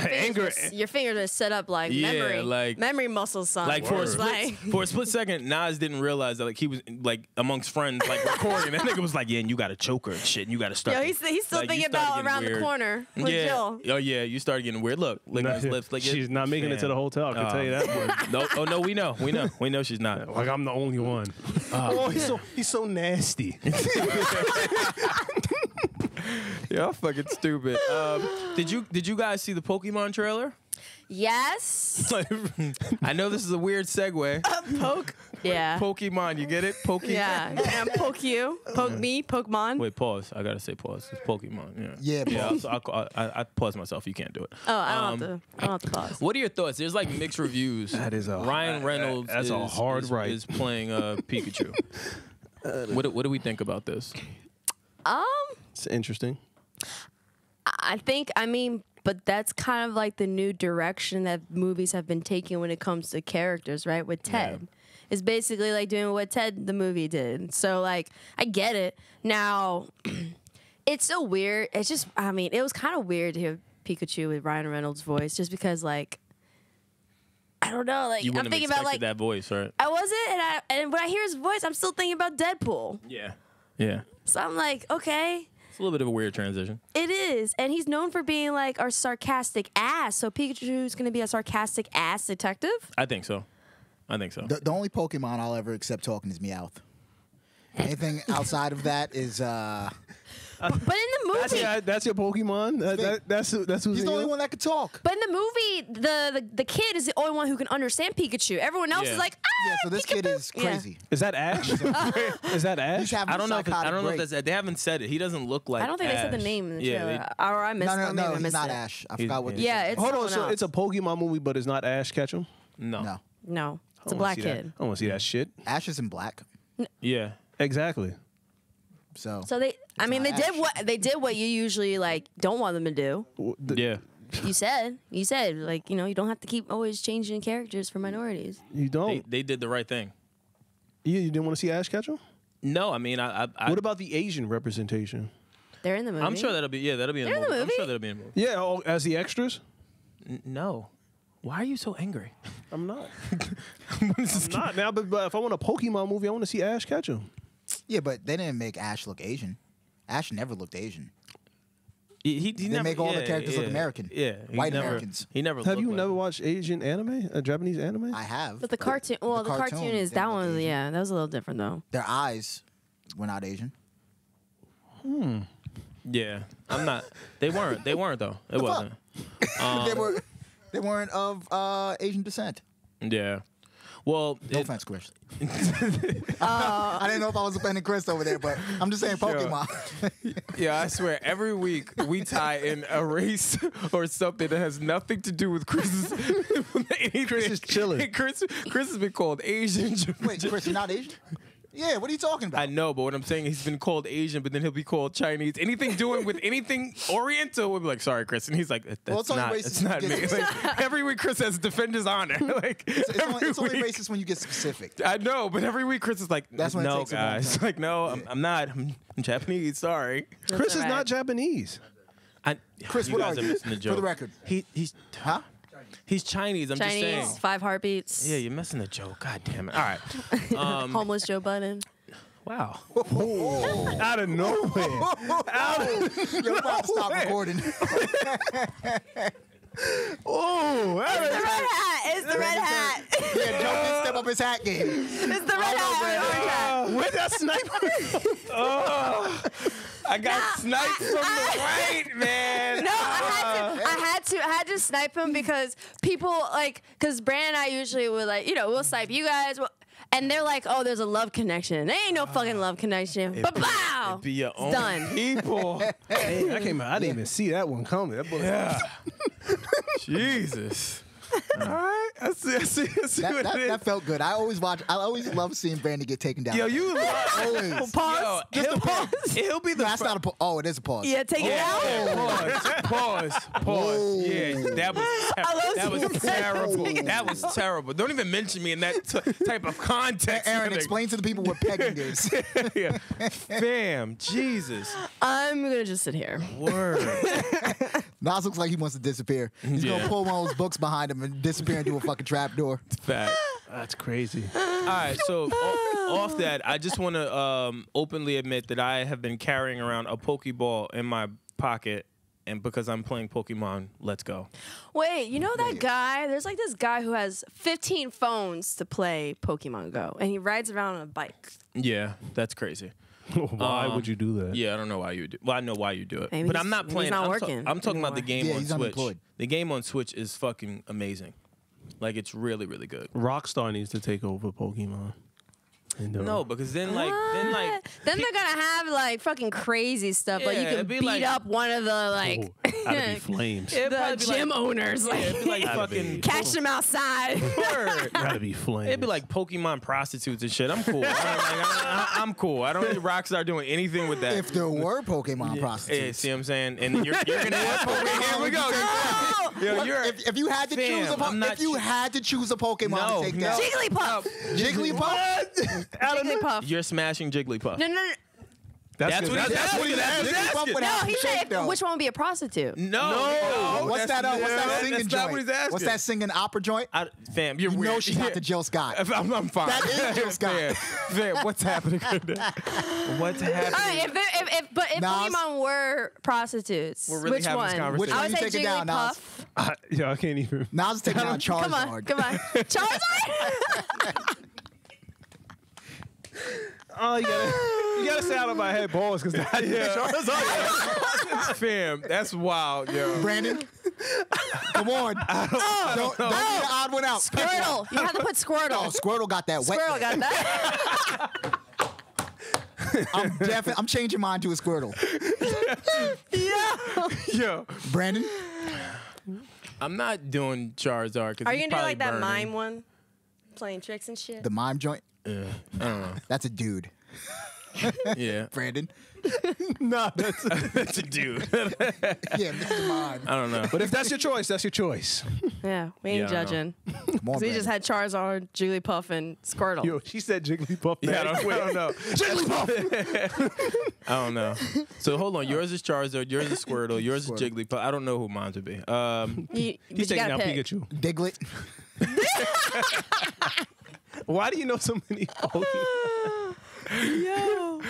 Your fingers are set up like Yeah, memory muscles. Son. Like for a, It's split, for a split second, Nas didn't realize that like he was like amongst friends like recording. That nigga was like, yeah, and you got to choke her and shit, and you got to start. Yo, he's still like, you thinking started about getting around weird. the corner with Yeah. Jill. Oh yeah, you started getting weird. Look at his lips. Like She's not making it to the hotel. I can tell you that much. No, oh no, we know she's not. Like I'm the only one. Oh, he's so nasty. Y'all fucking stupid. Did you guys see the Pokemon trailer? Yes. I know this is a weird segue. Poke. Yeah. Pokemon, you get it? Pokemon. Yeah. And poke you. Poke me. Pokemon. Wait, pause. I gotta say pause. It's Pokemon. Yeah, pause. I pause myself. You can't do it. Oh, I don't have to pause. What are your thoughts? There's like mixed reviews. That is a Ryan Reynolds. that's a hard right. Is playing Pikachu. What do we think about this? It's interesting. But that's kind of like the new direction that movies have been taking when it comes to characters, right? With Ted. It's basically like doing what Ted the movie did. So like I get it. Now it's so weird. It's just it was kind of weird to hear Pikachu with Ryan Reynolds' voice just because like I don't know, like You I'm wouldn't have thinking about expected like that voice, right? I wasn't and when I hear his voice, I'm still thinking about Deadpool. Yeah. Yeah. So I'm like, okay. It's a little bit of a weird transition. It is. And he's known for being like our sarcastic ass. So Pikachu's going to be a sarcastic ass detective? I think so. The only Pokemon I'll ever accept talking is Meowth. Anything outside of that is But in the movie, That's your Pokemon. That's who's he's the only one that could talk. but in the movie, the kid is the only one who can understand Pikachu. Everyone else Yeah. is like, Yeah, so this kid Peekaboo. is crazy. Is that Ash? Is that Ash? He's having I don't know. psychotic I don't know if break. that's. They haven't said it. He doesn't look like. I don't think they said the Ash. name in the Yeah, trailer. Or I missed it. No, Maybe I he's missed not it. Ash. I forgot what. Yeah, it's Hold on. someone So else. it's a Pokemon movie, but it's not Ash Ketchum. No. No, No, it's I a don't wanna black see that. kid. I don't want to see that shit. Ash is in black. Yeah. Exactly. So So they, not they Ash. did what you usually like don't want them to do. Yeah. You said like you don't have to keep always changing characters for minorities. You don't. They did the right thing. You didn't want to see Ash Ketchum? No, I mean, I What about the Asian representation? They're in the movie. I'm sure that'll be. Yeah, that'll be in the They're in movie. the I'm movie? sure that'll be in the movie. Yeah, as the extras. No. Why are you so angry? I'm not. I'm not now. But if I want a Pokemon movie, I want to see Ash Ketchum. yeah, but they didn't make Ash look Asian. Ash never looked Asian. He They never, make all the yeah, characters look yeah, American. Yeah, he White never, Americans. He never. Have looked you like never him. watched Asian anime? Japanese anime? I have. But the cartoon, the cartoon is that didn't look one. Asian. Yeah, that was a little different though. Their eyes were not Asian. Yeah, I'm not. They weren't. They weren't though. It wasn't. They weren't of Asian descent. Yeah. Well, No offense, Chris. I didn't know if I was offending Chris over there, but I'm just saying Pokemon. yeah, I swear, every week we tie in a race or something that has nothing to do with Chris's. Chris is chilling. Chris has been called Asian. Wait, Chris, you're not Asian? Yeah, what are you talking about? I know, but what I'm saying, he's been called Asian, but then he'll be called Chinese. Anything doing with anything Oriental, we'll be like, sorry, Chris. And he's like, that's Well, it's only not, racist it's when not you me. get Like, every week Chris has to defend his honor. Like, It's only week. racist when you get specific. I know, but every week Chris is like, That's when it no, takes a long guys. time. Like, no, I'm not. I'm Japanese. Sorry. Chris is alright. not Japanese. Chris, you what guys are are you? missing the For joke. the record. Huh? He's Chinese. I'm just Chinese, saying. 5 heartbeats. Yeah, you're missing the joke. God damn it. All right. Homeless Joe Budden. Wow. Out of nowhere. You're about to stop recording. Oh, It's the red hat. It's the red hat. Yeah, Joe didn't step up his hat game. It's the red hat. where'd that sniper? I got sniped from the right, man. No, I had to snipe him because people because Brandon and I usually would we'll snipe you guys. And they're like, oh, there's a love connection. There ain't no fucking love connection. But pow! It be your own done. people. Hey, I didn't even see that one coming. That boy, Yeah. Jesus. All right. I see what it is. That felt good. I always love seeing Brandon get taken down. Yo, you always. Pause. Yo, Just a pause. He'll be the That's not a pause. Oh, it is a pause. Yeah, take it out. Pause. Yeah, that was seeing terrible. that. That was terrible. Don't even mention me in that type of context. Aaron, explain to the people what pegging is. Yeah. Fam, Jesus. I'm gonna just sit here. Word. Nas looks like he wants to disappear. He's Yeah. gonna pull one of those books behind him and disappear into a fucking trap door. Fact. that's crazy. All right, so off that, I just want to openly admit that I have been carrying around a Pokeball in my pocket, and because I'm playing Pokemon, let's go. Wait, you know that guy? There's this guy who has 15 phones to play Pokemon Go, and he rides around on a bike. Yeah, that's crazy. Why would you do that? Yeah, I don't know why you do. Well, I know why you do it, Maybe but he's- I'm not maybe playing. he's not I'm, working I'm talking about the anymore. game Yeah, on he's Switch. unemployed. The game on Switch is fucking amazing. Like it's really, really good. Rockstar needs to take over Pokemon. No, because then Then they're gonna have fucking crazy stuff. Like you Yeah, can it'd be beat like- up one of the that'd be flames. It'd the probably be gym like, owners. yeah, it'd be like Gotta fucking be. catch them outside. Word. That'd be flames. It'd be like Pokemon prostitutes and shit. I'm cool. I'm cool. I don't need Rockstar doing anything with that. If there were Pokemon Yeah, prostitutes. see what I'm saying? And you're gonna have Pokemon. Here we go. Yo, you're If you had to Fam, choose I'm not if you had to choose a Pokemon to take that, Jigglypuff. Jigglypuff. Jigglypuff. You're smashing Jigglypuff. No. That's what he's asking. That's what he's Jigglypuff asking. would No, have he to said shake, though. which one would be a prostitute? No. What's that singing That's joint? not what he's asking. What's that singing opera joint? Fam, you're You weird. know she got the Jill Scott. I'm fine. That is Jill Scott. Fam, what's happening? What's happening? All right, if Nas? Pokemon were prostitutes, We're really which having one? this conversation. Which I one would you say taking down, Nas? Jigglypuff. I can't even. Nas is taking down Come Charizard. on. Charizard? Oh, you gotta say out of my head, balls, because Fam, that's wild, yo. Brandon, come on. Don't be the odd one out. Squirtle. You have to put Squirtle. Oh, Squirtle got that wet. Squirtle got that. I'm changing mine to a Squirtle. Yo, Brandon, I'm not doing Charizard. 'Cause Are he's you gonna do probably like that burning. mime one? Playing tricks and shit? the mime joint. I don't know. That's a dude. Yeah, Brandon. Nah, that's. that's a dude. Yeah, Mr. Mime. I don't know. But if that's your choice, that's your choice. Yeah, we ain't Yeah, I know. judging. Come on, So he just had Charizard, Jigglypuff, and Squirtle. Yo, she said Jigglypuff. Yeah, I don't know. Jigglypuff. I don't know. So hold on. Yours is Charizard. Yours is Squirtle. Yours is Jigglypuff. I don't know who mine would be. He's He's taking out pick. Pikachu. Diglett. Why do you know so many Pokemon? Yo.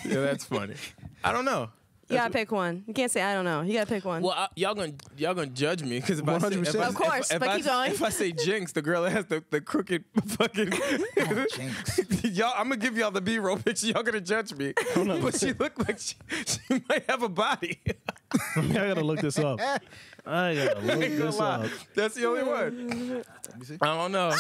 Yeah, that's funny. I don't know. You gotta pick one. You can't say I don't know. You gotta pick one. Well, y'all gonna judge me because if I say, 100%. Of course, but keep going. If I say Jinx, the girl that has the crooked fucking Oh, Jinx. y'all, I'm gonna give y'all the B-roll picture. Y'all gonna judge me, but she looked like she might have a body. I gotta look this up. I gotta look Ain't gonna this lie. up. That's the only one. I don't know.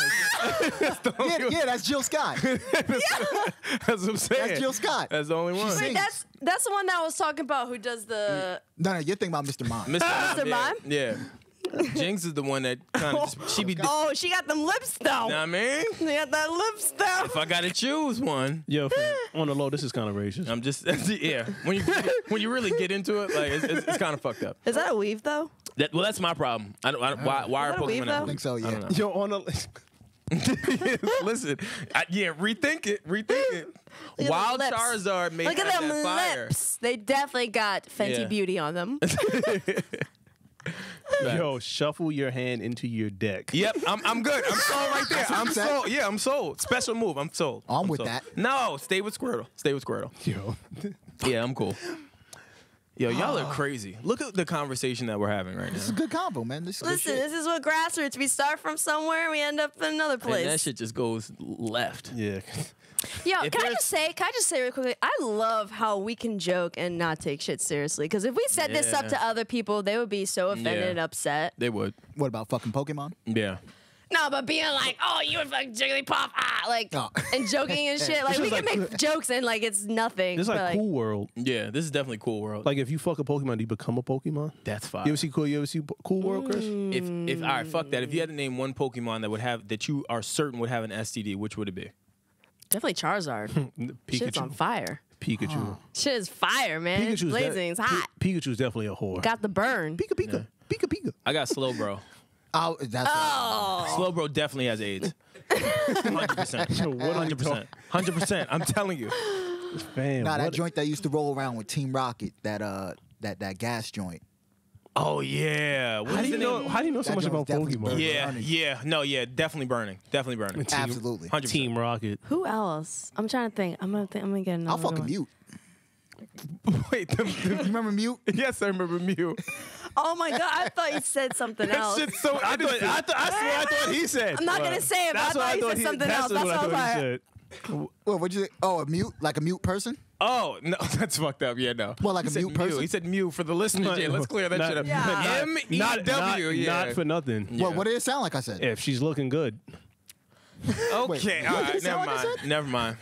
Yeah, that's Jill Scott. That's what I'm saying. That's Jill Scott. That's the only one. sings. Wait, that's the one that I was talking about who does the No, you're thinking about Mr. Mime. Mr. Mime? Yeah. Jinx is the one that kind of she be. Oh, she got them lips though. Know what I mean? She got that lips though. If I gotta choose one, Yo, fam, on the low, this is kind of racist. I'm just yeah. When you really get into it, like it's kind of fucked up. Is that a weave though? Well, that's my problem. I don't, why are that a weave, Pokemon? though? not I think so, I yeah. don't know. Yo, on the. Listen, rethink it. Look at Wild them lips. Charizard made Look at that them fire. lips. They definitely got Fenty Yeah. Beauty on them. Yo, shuffle your hand into your deck. Yep, I'm good. I'm sold right there. I'm sold. Yeah, I'm sold. Special move. I'm sold. I'm with sold. that. No, stay with Squirtle. Stay with Squirtle. Yo. Yeah, I'm cool. Yo, y'all are crazy. Look at the conversation that we're having right now. This is a good combo, man. This is good Listen, shit. this is what grassroots. We start from somewhere, we end up in another place. And that shit just goes left. Yeah. Yo, If can I there's- just say real quickly? I love how we can joke and not take shit seriously. Because if we said this up Yeah. to other people, they would be so offended Yeah. and upset. They would. What about fucking Pokemon? Yeah. No, but being like, oh, you would fucking Jigglypuff, like, Oh. and joking and shit. Like, This we is can like- make jokes and, like, it's nothing. It's but, like Cool World. Yeah, this is definitely Cool World. Like if you fuck a Pokemon, do you become a Pokemon? That's fine. You ever see Cool World, Chris? If all right, fuck that. If you had to name one Pokemon that you are certain would have an STD, which would it be? Definitely Charizard. Shit's on fire. Pikachu. Shit is fire, man. It's Pikachu's blazing. It's hot. Pikachu's definitely a whore. Got the burn. Pika Pika. Pika Pika. I got Slowbro. Oh, that's Oh. Slowbro definitely has AIDS. 100%. What are we 100%. 100%. I'm telling you. Fam, Nah, that what- joint that used to roll around with Team Rocket, that gas joint. Oh yeah. What How is do you the know? name? How do you know so That much joint about was definitely Pokemon? burning. Yeah, Burning. yeah, no, yeah, definitely burning, definitely burning. Absolutely. 100%. Team Rocket. Who else? I'm trying to think. I'm gonna get another I'll fucking one. Mute. Wait, You remember Mute? yes, I remember Mew. Oh my god! I thought you said something That else. shit's so. I swear I thought he said. I'm not gonna say it, but I thought you said something else. That's what I was like. What, what'd you say? Oh, a mute? Like a mute person? Oh no, that's fucked up. Yeah, no. Well, like He a said mute person? He said Mew for the listeners. Jay. Let's clear that Not- shit up. Yeah. M-E-W. Not Yeah. for nothing. Yeah. What did it sound like I said? If she's looking good. Okay, all what right, did it sound like I said? never mind.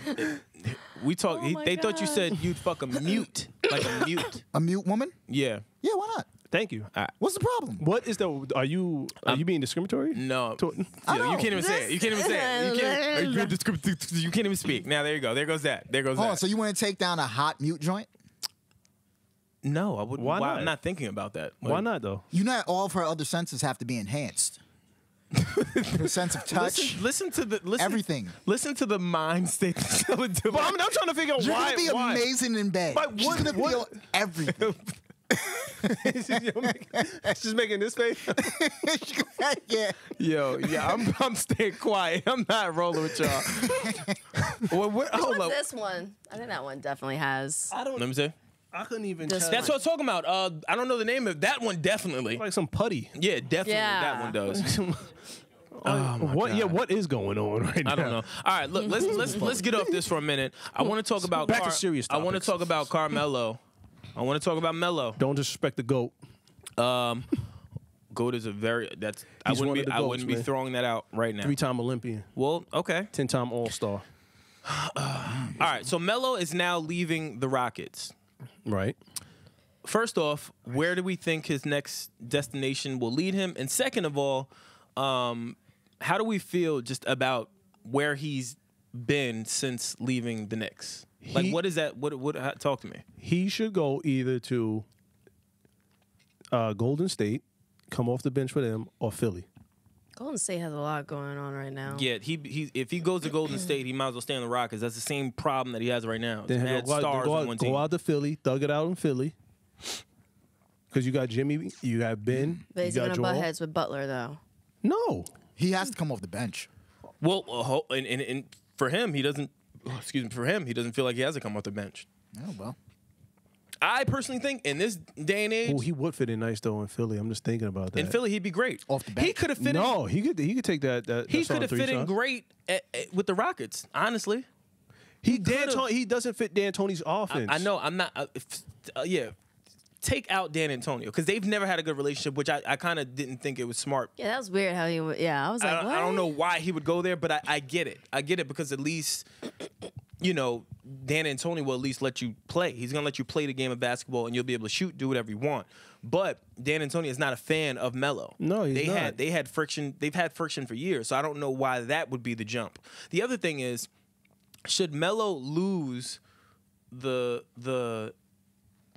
We talked. Oh my They thought you God. said you'd fuck a mute, like a mute. A mute woman? Yeah. Yeah, why not? Thank you. What's the problem? What is the? Are you being discriminatory? No. To- You can't even say it. You can't even say it. You can't even speak. Now there you go. There goes that. There goes Hold on, that. so you want to take down a hot mute joint? No, I wouldn't. Why not? I'm not thinking about that. Why not though? You know, all of her other senses have to be enhanced. Her sense of touch, Listen to the everything. Listen to the mind state. But I'm trying to figure out you're why. gonna be why? amazing in bed. But She's what- gonna feel everything. She's making this face. Yeah. Yo, yeah, I'm staying quiet. I'm not rolling with y'all. Hold What's up. this one? I think that one definitely has. Let me see. I couldn't even. This tell. That's what I was talking about. I don't know the name of that one. Definitely. like some putty. Yeah, definitely. Yeah. That one does. What? Yeah. What is going on right now? I don't know. All right, look, let's get off this for a minute. I want to talk about Back to serious I want to topics. talk about Carmelo. I want to talk about Melo. Don't disrespect the goat. Goat is a very that's I He's wouldn't one be of the I goats, wouldn't be man. throwing that out right now. 3-time Olympian. Well, okay. 10-time All-Star. All right, so Melo is now leaving the Rockets. Right. First off, where do we think his next destination will lead him? And second of all, how do we feel just about where he's been since leaving the Knicks? Like, He- what is that? Talk to me. He should go either to Golden State, come off the bench for them, or Philly. Golden State has a lot going on right now. Yeah, he if he goes to Golden State, he might as well stay on the Rockets. That's the same problem that he has right now. Then Mad go out- stars go on out, one go team. out to Philly, thug it out in Philly. Because you got Jimmy, you got Ben, But you he's gonna got butt Joel. heads with Butler though. No. He has to come off the bench. Well, and for him, he doesn't. Excuse me. For him, he doesn't feel like he has to come off the bench. Oh, well. I personally think in this day and age, Oh, he would fit in nice though in Philly. I'm just thinking about that. in Philly, he'd be great. Off the He bench? could have fit in. No, he could take that. He starting could have three fit in shot. great with the Rockets. Honestly, He could've. He doesn't fit D'Antoni's offense. I know. I'm not. Yeah. Take out Dan Antonio because they've never had a good relationship, which I kind of didn't think it was smart. Yeah, that was weird how he would. Yeah, I was like, what? I don't know why he would go there, but I get it. I get it because at least, you know, Dan Antonio will at least let you play. He's going to let you play the game of basketball and you'll be able to shoot, do whatever you want. But Dan Antonio is not a fan of Melo. No, he's not. They had friction. They've had friction for years, so I don't know why that would be the jump. The other thing is, should Melo lose the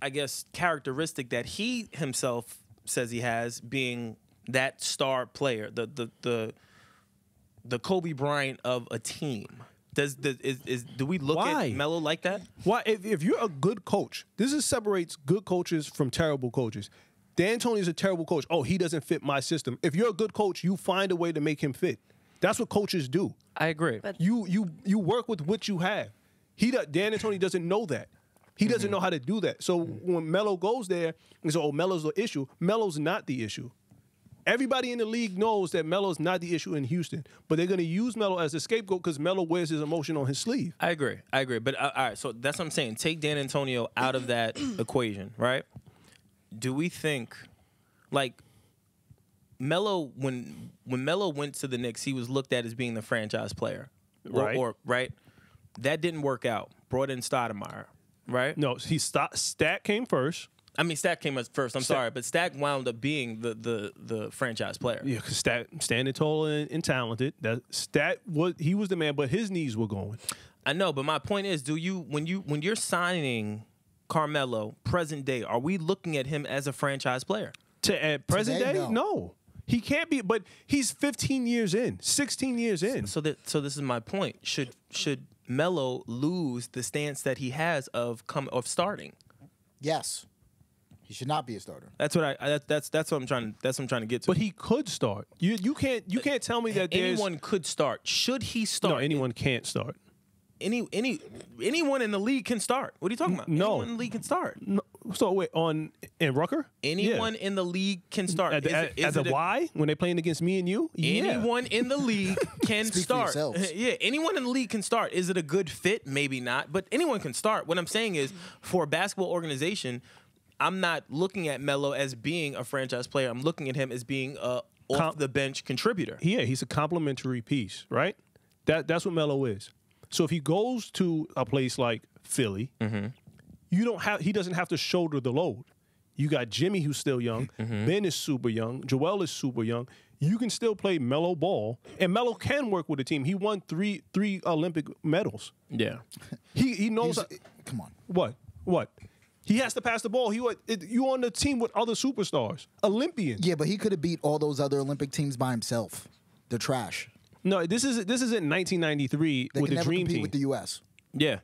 I guess characteristic that he himself says he has, being that star player, the Kobe Bryant of a team. Do we look Why? at Melo like that? Why? If you're a good coach, this separates good coaches from terrible coaches. D'Antoni is a terrible coach. Oh, he doesn't fit my system. If you're a good coach, you find a way to make him fit. That's what coaches do. I agree. But You work with what you have. D'Antoni doesn't know that. He doesn't know how to do that. So when Melo goes there, and so, oh, Melo's the issue. Melo's not the issue. Everybody in the league knows that Melo's not the issue in Houston, but they're going to use Melo as a scapegoat because Melo wears his emotion on his sleeve. I agree. But all right, so that's what I'm saying. Take Dan Antonio out of that equation, right? Do we think, like, Melo, when Melo went to the Knicks, he was looked at as being the franchise player, Right. Right? That didn't work out. Brought in Stoudemire, right? No, Stat came first. I mean, Stack came first. I'm sorry, but Stack wound up being the franchise player. Yeah, because Stat standing tall and talented. He was the man, but his knees were going. I know, but my point is, when you're signing Carmelo present day, are we looking at him as a franchise player? At present Today, day, no. He can't be, but he's 15 years in, 16 years in. So this is my point. Should Melo lose the stance that he has of starting? Yes. He should not be a starter. That's what that's what I'm trying to get to. But he could start. You can't tell me that anyone could start. Should he start? No, anyone can't start. Anyone in the league can start. What are you talking about? No. Anyone in the league can start. No, so wait, in Rucker? Anyone in the league can start. At the Y when they're playing against me and you? Anyone in the league can Speak for start. yourselves. Yeah, anyone in the league can start. Is it a good fit? Maybe not, but anyone can start. What I'm saying is, for a basketball organization, I'm not looking at Melo as being a franchise player. I'm looking at him as being a off the bench contributor. Yeah, he's a complimentary piece, right? That's what Melo is. So if he goes to a place like Philly, he doesn't have to shoulder the load. You got Jimmy, who's still young. Ben is super young. Joel is super young. You can still play Melo ball, and Melo can work with a team. He won three Olympic medals. Yeah. He knows. Come on. What? He has to pass the ball. You on the team with other superstars, Olympians. Yeah, but he could have beat all those other Olympic teams by himself. They're trash. No, this isn't 1993 They with can the never Dream compete Team. with the U.S. Yeah.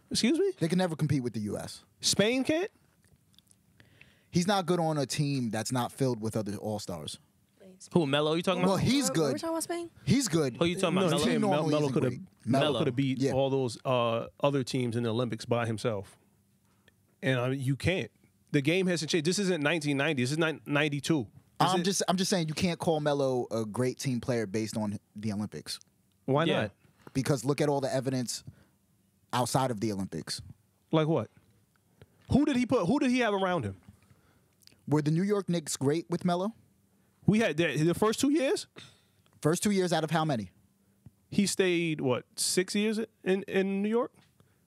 Excuse me? They can never compete with the U.S. Spain can't? He's not good on a team that's not filled with other all-stars. Who, Melo? You talking Well, about? he's We're good. talking about Spain? He's good. Who you talking about? No, Melo? I'm saying Normally Melo isn't could have great. Melo beat Yeah. all those other teams in the Olympics by himself. And you can't. The game hasn't changed. This isn't 1990. This is 92. I'm just saying you can't call Melo a great team player based on the Olympics. Why Yeah. not? Because look at all the evidence outside of the Olympics. Like what? Who did he have around him? Were the New York Knicks great with Melo? We had the first 2 years. First 2 years out of how many? He stayed 6 years in New York.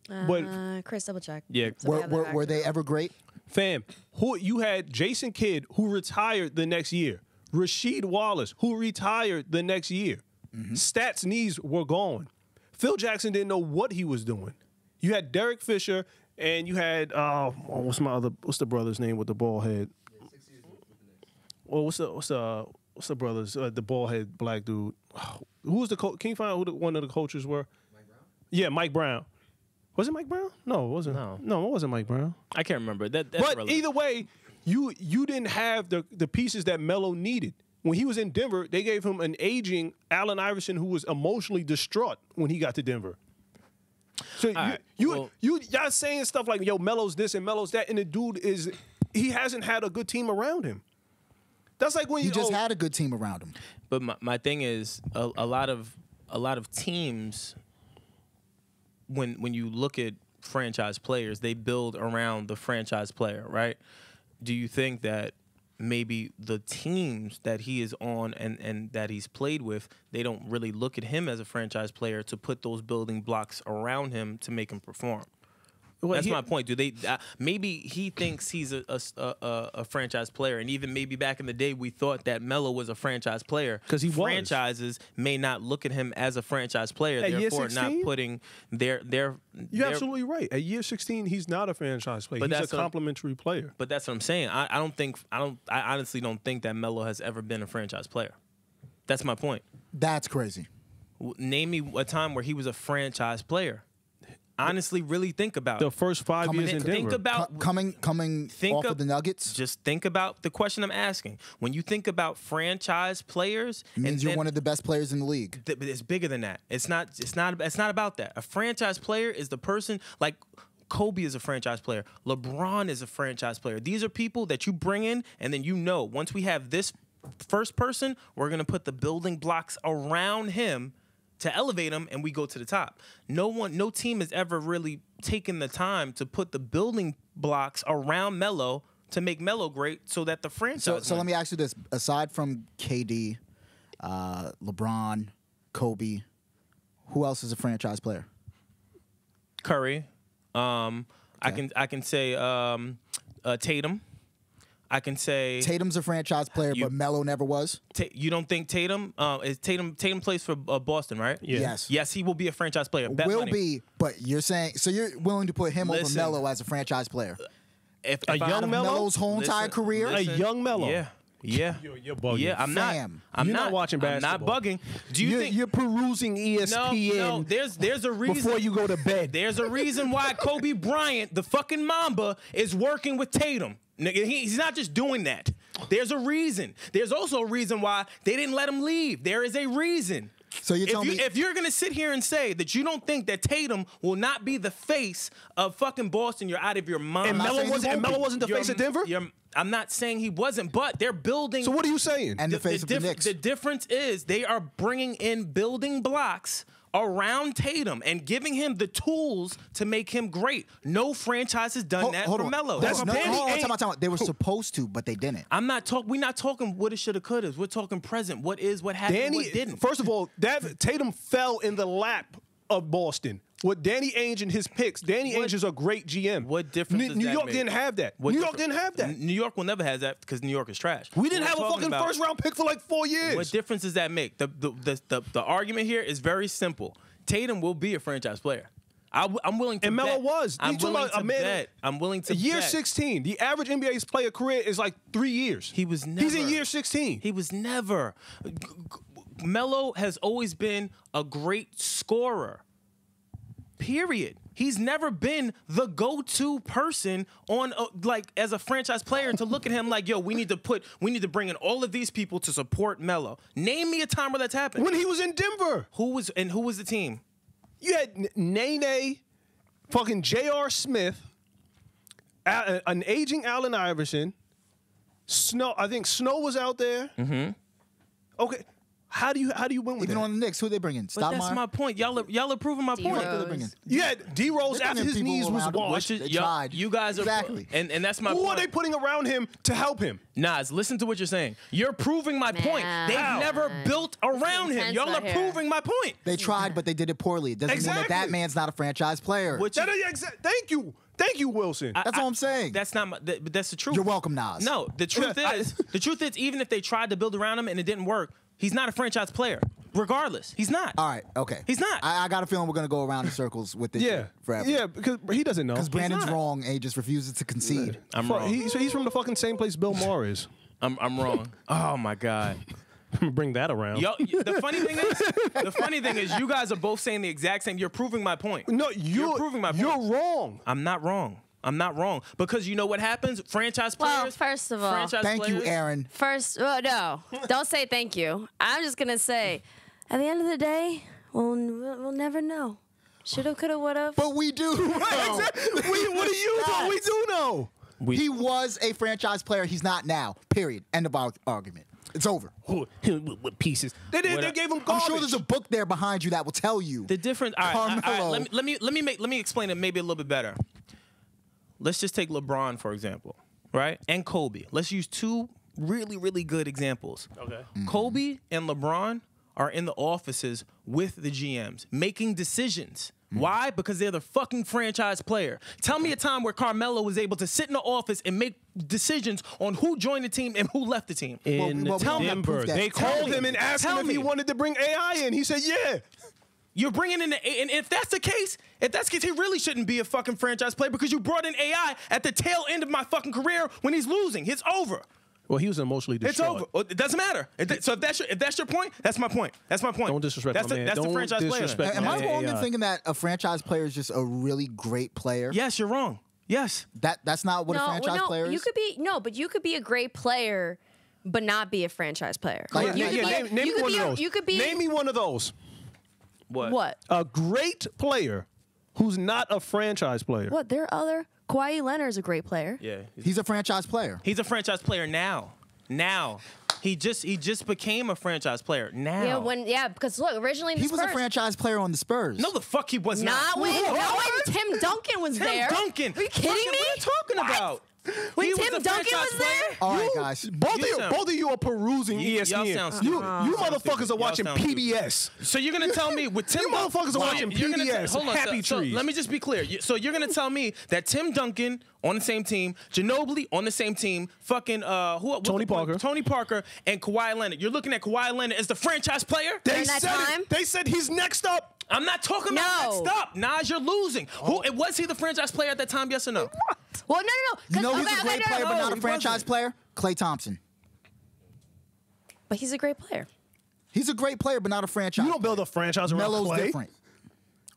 But Chris, double check. Yeah. So we have that Were they accurate. ever great? fam, you had Jason Kidd who retired the next year, Rasheed Wallace who retired the next year. Stats knees were gone. Phil Jackson didn't know what he was doing. You had Derek Fisher and you had what's the brother's name with the bald head? Well, what's the brothers? The bald head black dude. Who was the coach? Can you find out who one of the coaches were? Mike Brown. Yeah, Mike Brown. Was it Mike Brown? No, it wasn't. No, it wasn't Mike Brown. I can't remember. That's But relevant. either way, you didn't have the pieces that Melo needed. When he was in Denver, they gave him an aging Allen Iverson who was emotionally distraught when he got to Denver. So right, y'all saying stuff like, yo, Melo's this and Melo's that, and the dude he hasn't had a good team around him. That's like when He just had a good team around him. But my thing is a lot of teams, when you look at franchise players, they build around the franchise player, right? Do you think that maybe the teams that he is on and that he's played with, they don't really look at him as a franchise player to put those building blocks around him to make him perform? That's my point. Do they? Maybe he thinks he's a franchise player, and even maybe back in the day we thought that Melo was a franchise player 'Cause he was. Franchises may not look at him as a franchise player, At year therefore not 16? putting their. You're absolutely right. At year 16, he's not a franchise player. But He's that's a what- complimentary player. But that's what I'm saying. I honestly don't think that Melo has ever been a franchise player. That's my point. That's crazy. Name me a time where he was a franchise player. honestly really think about The first 5 Coming years in- in Denver. think about coming off of of the Nuggets just think about the question I'm asking. When you think about franchise players, means you're one of the best players in the league. but it's bigger than that. It's not about that. A franchise player is the person like Kobe is a franchise player. LeBron is a franchise player. These are people that you bring in, and then once we have this first person, we're gonna put the building blocks around him to elevate him, and we go to the top. No team has ever really taken the time to put the building blocks around Melo to make Melo great, so that the franchise. So let me ask you this: aside from KD, LeBron, Kobe, who else is a franchise player? Curry. I can say Tatum. I can say Tatum's a franchise player, but Melo never was. You don't think Tatum? Tatum plays for Boston, right? Yeah. Yes. Yes, he will be a franchise player. Bet Will money. be, but you're saying so you're willing to put him Listen. over Melo as a franchise player? If A I- young Melo? Melo's whole entire career. A young Melo. Yeah. Yeah. You're bugging. Yeah, I'm Fam. not. You're not watching I'm not basketball. bugging. Do you think? You're perusing ESPN No. There's a reason. before you go to bed. There's a reason why Kobe Bryant, the fucking Mamba, is working with Tatum. Nigga, he's not just doing that. There's a reason. There's also a reason why they didn't let him leave. There is a reason. So you're telling me If you're gonna sit here and say that you don't think that Tatum will not be the face of fucking Boston, you're out of your mind. And not Melo saying he wasn't. And won't Melo be. wasn't the face of Denver. I'm not saying he wasn't, but they're building. So what are you saying? and the face of the Knicks. The difference is they are bringing in building blocks around Tatum and giving him the tools to make him great. No franchise has done that for Melo. That's No, Danny time ain't- out. They were supposed to, but they didn't. We're not talking what it shoulda coulda. We're talking present. What is, what happened, Danny, what didn't. first of all, that Tatum fell in the lap of Boston. With Danny Ainge and his picks, Danny Ainge is a great GM. What difference does New that York make? didn't have that. What New York difference- didn't have that. New York will never have that because New York is trash. We didn't What have we're a talking fucking about- first round pick for like 4 years. What difference does that make? The argument here is very simple. Tatum will be a franchise player. I'm willing to And Melo bet. was. I'm You talking willing about a to man- bet. I'm willing to Year bet. 16. The average NBA player career is like 3 years. He was never. He's in year 16. He was never. Melo has always been a great scorer. Period. He's never been the go-to person on like as a franchise player to look at him like, yo, we need to bring in all of these people to support Melo. Name me a time where that's happened. When he was in Denver, Who was the team? you had Nene, fucking J.R. Smith, an aging Allen Iverson, Snow. I think Snow was out there. Mm-hmm. Okay, how do you win with Even that? on the Knicks, who they bringing? But that's my point. Y'all are proving my point. Who they bringing? You had D Rose They're after bringing his people knees was around him. washed. They tried. You guys are Exactly. and that's my Who point. are they putting around him to help him? Nas, listen to what you're saying. You're proving my point. Man. They've How? never built around him. intense Y'all are out here. proving my point. They tried, but they did it poorly. It doesn't mean that Exactly. man's not a franchise player. What you- Thank you, Wilson. That's all I'm saying. That's not my, but that's the truth. You're welcome, Nas. No, the truth is, even if they tried to build around him and it didn't work, he's not a franchise player. Regardless, he's not. All right, okay. He's not. I got a feeling we're gonna go around in circles with this shit forever. yeah, because he doesn't know. Because Brandon's not. wrong and he just refuses to concede. I'm wrong. He's from the fucking same place Bill Maher is. I'm wrong. Oh my god. Bring that around. Yo, the funny thing is, you guys are both saying the exact same. You're proving my point. No, You're proving my point. You're wrong. I'm not wrong. I'm not wrong because you know what happens. Franchise Well, players. first of all, franchise Thank you, players- Erin. no, don't say thank you. I'm just gonna say, at the end of the day, we'll never know. Shoulda, coulda, woulda. But we do. know. What do you know? We do know. He was a franchise player. He's not now. Period. End of our argument. It's over. With pieces. They gave him I'm garbage. sure there's a book there behind you that will tell you. The difference. All right, all right, Carmelo. let me explain it maybe a little bit better. Let's just take LeBron for example, right? And Kobe. Let's use two really, really good examples. Okay. Kobe and LeBron are in the offices with the GMs making decisions. Why? Because they're the fucking franchise player. Tell me a time where Carmelo was able to sit in the office and make decisions on who joined the team and who left the team. In Well, we have Denver, proof that- they Tell called me. him and asked Tell him if he me. wanted to bring AI in. He said, yeah. You're bringing in and if that's the case, he really shouldn't be a fucking franchise player because you brought in AI at the tail end of my fucking career when he's losing. It's over. Well, he was emotionally It's distraught. over. Well, it doesn't matter. So if that's your point, that's my point. That's my point. Don't disrespect that's my man. That's the Don't franchise player. disrespect Am I Yeah, wrong yeah. in thinking that a franchise player is just a really great player? Yes, you're wrong. Yes. That's not what a franchise player you is? could be but you could be a great player, but not be a franchise player. Like, you could be a- Name me you could one be of a- those. You could be Name me one of those. what? A great player who's not a franchise player. What? There are other. Kawhi Leonard's a great player. Yeah. He's a franchise player. He's a franchise player now. Now. He just became a franchise player now. Because look, originally the He was a Spurs- franchise player on the Spurs. No, the fuck he was Not not. when Tim Duncan was Tim there. Duncan. Are you kidding Fucking, me? What are you talking about? When He was Tim a Duncan franchise was there? player? All right, guys. Both You of you are perusing Y'all ESPN. sound you stupid. you Y'all sound motherfuckers stupid. are watching Y'all sound PBS. So you're gonna tell me with Tim You motherfuckers are Wow. watching You're gonna PBS, hold on, Happy so Trees. let me just be clear. So you're gonna tell me that Tim Duncan on the same team, Ginobili on the same team, fucking Tony Parker. Tony Parker, and Kawhi Leonard. You're looking at Kawhi Leonard as the franchise player? During that time? They said he's next up. I'm not talking about No. next up. Nas, you're losing. Was he the franchise player at that time? Yes or no? Well, no. You know who's Okay, a great no, player but no. not a he franchise wasn't. player? Klay Thompson. But he's a great player. He's a great player but not a franchise. You don't build a franchise around Melo's Clay. different.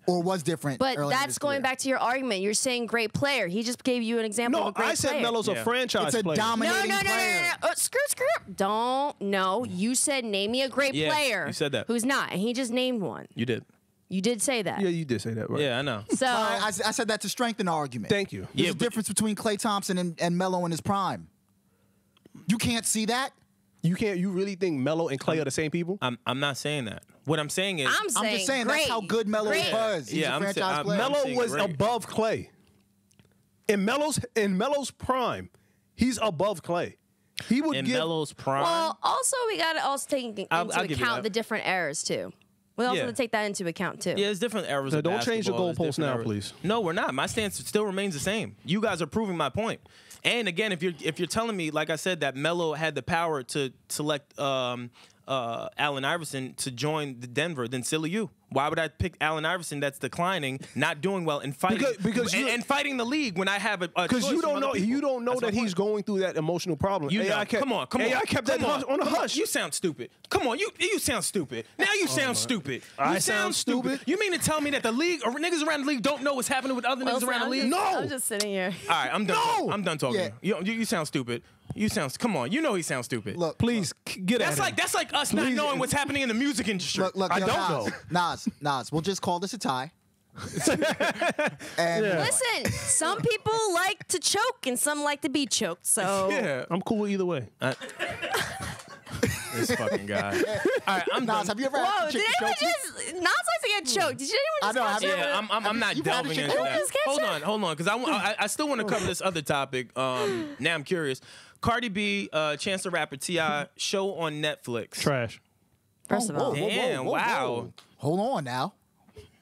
Or was different. But early in that's his going career. back to your argument. You're saying great player. He just gave you an example No, of a great I said player. Melo's a Yeah. franchise It's a player. No. dominating player. Screw. Don't. No. You said name me a great Yeah, player. you said that. Who's not, and he just named one. You did. You did say that. Yeah, you did say that, right? Yeah, I know. So All right, I said that to strengthen the argument. Thank you. There's Yeah, a but- difference between Klay Thompson and Melo in his prime. You can't see that? You really think Melo and Clay are the same people? I'm not saying that. What I'm saying is I'm I'm just saying great. that's how good Melo Great. was. He's Yeah, a I'm franchise saying- player. Melo saying was great. above Clay. In Melo's prime, he's above Clay. He would in give Melo's prime. Well, also we got to also take into I'll give you account that. the different eras too. We also Yeah. have to take that into account too. Yeah, it's different eras. So of don't change the basketball. It's goalposts different now, eras. please. No, we're not. My stance still remains the same. You guys are proving my point. And again, if you're telling me, like I said, that Melo had the power to select Allen Iverson to join the Denver, then silly you. Why would I pick Allen Iverson that's declining, not doing well, and fighting Because you- and fighting the league when I have a because choice you from don't other know people? you don't know That's my that he's point. going through that emotional problem. You AI know. kept, Come on. AI kept that Come on a Come hush. You sound stupid. Come on, you sound stupid. Now you sound stupid. I You sound stupid? You mean to tell me that the league or niggas around the league don't know what's happening with other niggas Wilson, around the I'm league? just- No. I'm just sitting here. All right, I'm done. No. I'm done talking. Yeah. You sound stupid. You sound. Come on, you know he sounds stupid. Look, Please get that's at like him. that's like us not Please. knowing what's happening in the music industry. look, I yo, don't Nas, we'll just call this a tie. And Yeah. Listen, some people like to choke and some like to be choked. So Yeah. I'm cool either way. This fucking guy. All right, I'm Nas, done. have you ever Whoa, had did chicken anyone choke you? just Nas likes to get choked? Did anyone I just know, catch have you that? Yeah, I'm not You've had a delving chicken into choke? that. Just catch Hold on, because I still want to cover this other topic. Now I'm curious. Cardi B, Chance the Rapper, T.I. show on Netflix. Trash. First of all, Damn, wow. Hold on now.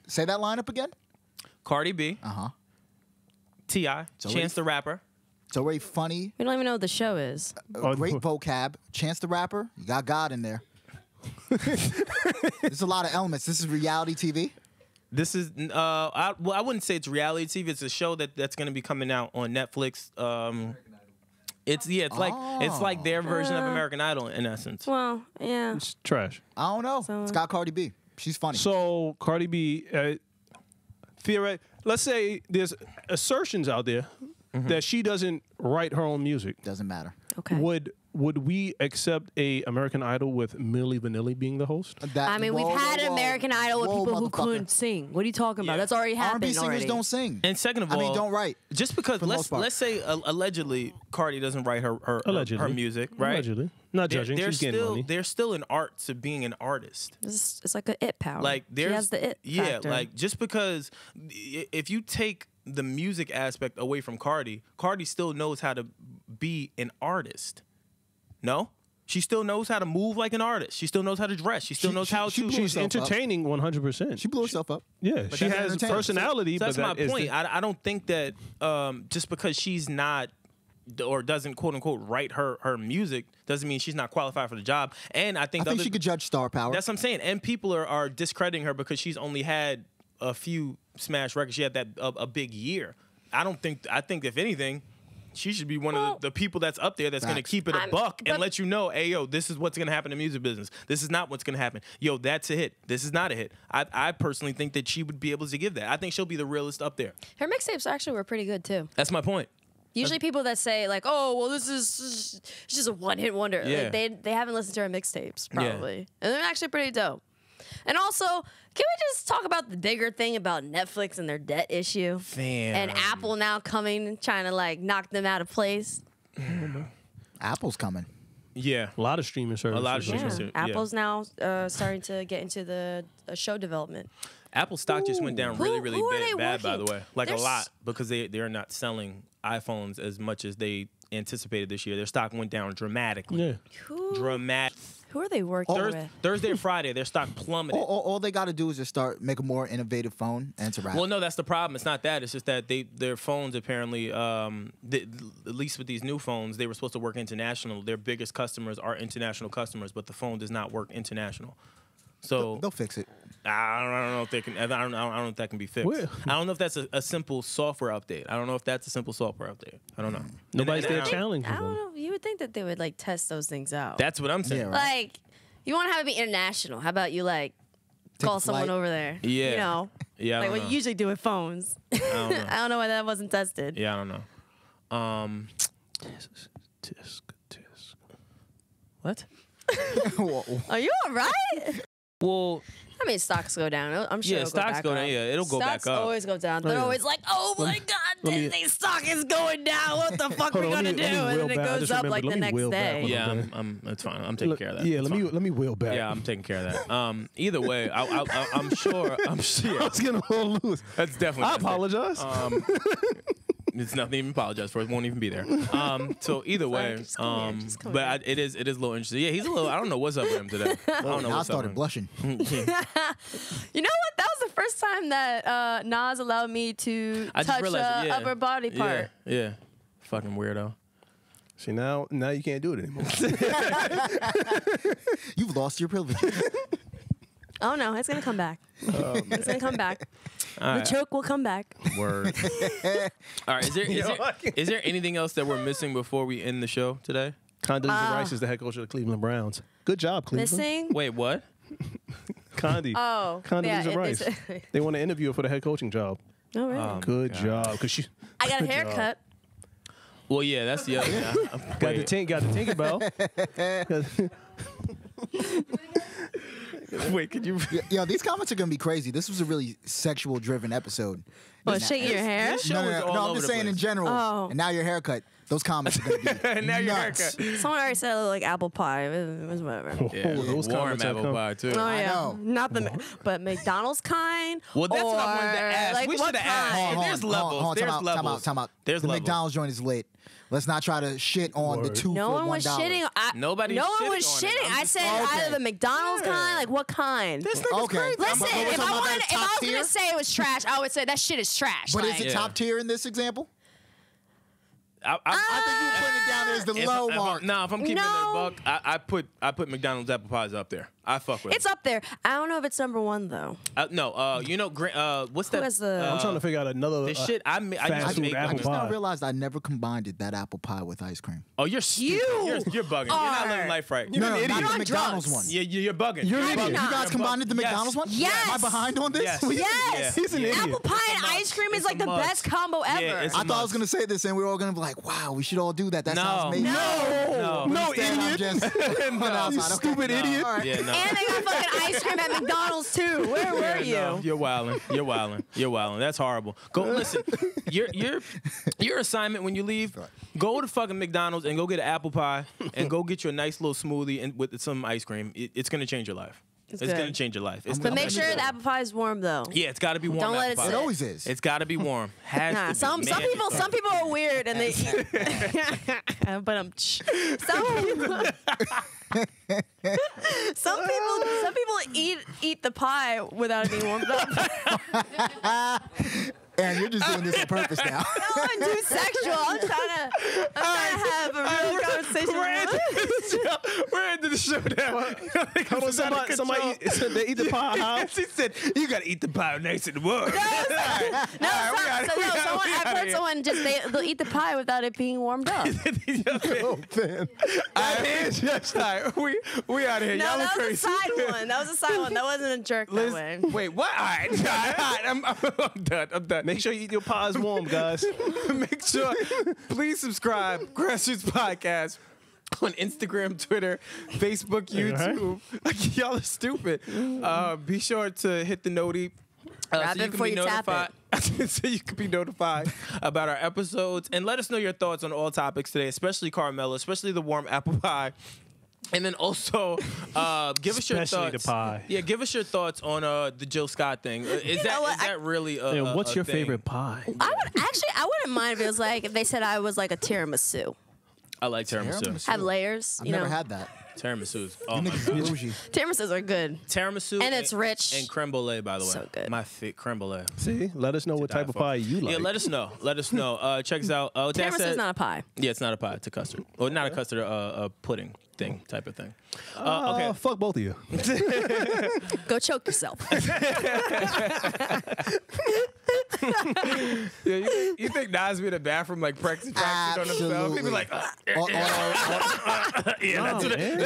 Say that lineup again. Cardi B, T.I., Chance the Rapper. It's already funny. we don't even know what the show is. Great vocab. Chance the Rapper. You got God in there. There's a lot of elements. This is reality TV. This is I wouldn't say it's reality TV. It's a show that's going to be coming out on Netflix. It's like their version of American Idol in essence. Well, yeah. It's trash. I don't know. So- It's got Cardi B. She's funny. So Cardi B, let's say there's assertions out there that she doesn't write her own music. Doesn't matter. Okay. Would we accept a American Idol with Milli Vanilli being the host? I mean, we've had an whoa. American Idol with Whoa, people who motherfucker. couldn't sing. What are you talking about? Yeah. That's already happened R&B singers already. don't sing. And second of all, I mean, don't write. Just because the most part. let's say allegedly Cardi doesn't write her Allegedly. music, right? Allegedly. Not judging. There's She's getting money. there's still an art to being an artist. It's like a it power. Like she there's has the it factor. like just because if you take the music aspect away from Cardi, Cardi still knows how to be an artist. No? She still knows how to move like an artist. She still knows how to dress. She still knows how to. blew She's herself up. entertaining 100%. She blew herself up. Yeah, she that's has entertaining. personality, So that's but my that is point. the- I don't think that just because she's not or doesn't quote unquote write her music doesn't mean she's not qualified for the job. And I think, I think she could judge star power. that's what I'm saying. And people are discrediting her because she's only had a few smash records. She had that a big year. I think if anything, She should be one of the people that's up there that's going to keep it a buck and let you know, hey, yo, this is what's going to happen in the music business. This is not what's going to happen. Yo, that's a hit. This is not a hit. I personally think that she would be able to give that. I think she'll be the realest up there. Her mixtapes actually were pretty good, too. That's my point. Usually people that say, like, oh, well, this is just a one-hit wonder. Yeah. Like, they haven't listened to her mixtapes, probably. Yeah. And they're actually pretty dope. And also, can we just talk about the bigger thing about Netflix and their debt issue? Fam. And Apple now coming, trying to, like, knock them out of place. Apple's coming. Yeah. A lot of streaming services. A lot of streaming services. Apple's now starting to get into the show development. Apple stock just went down really, really bad, by the way. Like There's... a lot, because they're not selling iPhones as much as they anticipated this year. Their stock went down dramatically. Yeah. Dramatic. Who are they working with? Thursday or Friday, their stock plummeted. All they got to do is just make a more innovative phone and it's a wrap. Well, no, that's the problem. It's not that. It's just that their phones apparently, at least with these new phones, they were supposed to work international. Their biggest customers are international customers, but the phone does not work international. So they'll fix it. I don't know if they can. I don't know if that can be fixed. Well, I don't know if that's a simple software update. I don't know if that's a simple software update. I don't know. Nobody's there challenging I don't them. know. You would think that they would, like, test those things out. That's what I'm saying. Yeah, right. Like, you want to have it be international. How about you, like, call someone over there? Yeah. You know? Yeah. Like what you usually do with phones. I don't know. I don't know why that wasn't tested. Yeah, I don't know. Tisk. What? Are you all right? Well, I mean, stocks go down. I'm sure yeah, stocks go down. Yeah, it'll go back up. Stocks always go down. They're always like, oh my God, Disney stock is going down. What the fuck we gonna do? And then it goes up like the next day. Yeah, it's fine. I'm taking care of that. Yeah, let me wheel back. Yeah, I'm taking care of that. Either way, I'm sure. I was gonna hold loose. That's definitely. I apologize. It's nothing to even apologize for. It won't even be there. So either way, it is a little interesting. Yeah, he's a little. I don't know what's up with him today. I don't know. Now I what's started up blushing. You know what? That was the first time that Nas allowed me to touch an upper body part. Yeah. Fucking weirdo. See, now you can't do it anymore. You've lost your privileges. Oh no, it's gonna come back. It's gonna come back. The choke will come back. Word. All right. Is there anything else that we're missing before we end the show today? Condoleezza Rice is the head coach of the Cleveland Browns. Good job, Cleveland. Missing? Wait, what? Condoleezza Rice. They want to interview her for the head coaching job. Oh, really? Good job. I got a haircut. Well, yeah, that's the other. Got the Tinkerbell. Wait, could you? Yo, these comments are gonna be crazy. This was a really sexual-driven episode. What, shaking your hair? No, I'm just saying in general. Oh. And now your haircut. Those comments are gonna be And now your nuts. haircut. Someone already said I look like apple pie. It was whatever. Yeah, those warm comments have apple come. pie too. Oh yeah, know. not but McDonald's kind. Well, that's what I wanted to or, ask. Like, We what should have asked. kind? There's levels. There's levels. Time out. There's the levels. McDonald's joint is lit. Let's not try to shit on the two No for one was $1. shitting. Nobody No shitting one was on it. shitting. I'm I just- said Okay. either the McDonald's kind. Like what kind? This nigga's Okay. crazy. Listen, But we're if talking I about that top was tier? gonna say it was trash, I would say that shit is trash. But like, is it top tier in this example? I think you put it down as the low mark. If I'm keeping No. it a buck, I put McDonald's apple pies up there. I fuck with It's it. up there. I don't know if it's number one though. What's Who that? has the- I'm trying to figure out another. the shit I used fast to food make. apple I just pie. now realized I never combined that apple pie with ice cream. Oh, you're stupid. You're bugging. You're not living life right. No, You're an not idiot. the McDonald's drugs. one. Yeah, you're bugging. You're an I did idiot. not. You guys combined the Yes. McDonald's one? Yes. Am I behind on this? Yes. Yes. He's an idiot. Apple pie and ice cream is It's like a the must. best combo ever. Yeah, it's a I thought I was must. gonna say this, and we were all gonna be like, "Wow, we should all do that." That sounds amazing. No, No, Instead, I'm idiot. just You stupid idiot. All right. Yeah, no. And they got fucking ice cream at McDonald's too. Where were you? No, you're wilding. You're wilding. You're wilding. That's horrible. Go listen. Your assignment when you leave, go to fucking McDonald's and go get an apple pie and go get you a nice little smoothie and with some ice cream. It's gonna change your life. It's good. gonna change your life. It's But the make best sure shit the ever. apple pie is warm though. Yeah, it's got to be warm. Don't let apple it pie. sit. It always is. It's got to be warm. Has Nah, to be. some Man, people are weird and they but some people eat the pie without it being warmed up. And you're just doing this on purpose now. No, I'm too sexual. I'm trying to have a real conversation. We're into the show now. Somebody they eat the pie how? She said, "You gotta eat the pie nice and warm." No, out. So no, I've heard someone they'll eat the pie without it being warmed up. Oh, man. We out of here. No, Y'all are that was crazy. a side one. That was a side one. That wasn't a jerk that way. Wait, what? All right. I'm done. I'm done. Make sure you eat your pies warm, guys. Make sure. Please subscribe. Grassroots Podcast on Instagram, Twitter, Facebook, YouTube. Y'all are stupid. Be sure to hit the noti. Grab it before you tap it. So you can be notified about our episodes. And let us know your thoughts on all topics today, especially Carmelo, especially the warm apple pie. And then also, give us your thoughts. Especially the pie. Yeah, give us your thoughts on the Jill Scott thing. Is that really a Yeah, what's a your thing? favorite pie? I wouldn't mind if it was like if they said I was like a tiramisu. I like tiramisu. Have layers. I've you know. never had that. Tiramisu. You Oh, my niggas God. bougie. Tiramisus are good. Tiramisu. And it's rich. And creme brulee, by the way. So good. My creme brulee. See, let us know what type of pie you like. Yeah, let us know. Let us know. Check us out. Tiramisu is not a pie. Yeah, it's not a pie. It's a custard. Or not a custard, a pudding thing type of thing. Okay. Fuck both of you. Go choke yourself. Yeah, you think Nas be in the bathroom like practicing on himself? He'd be like, that's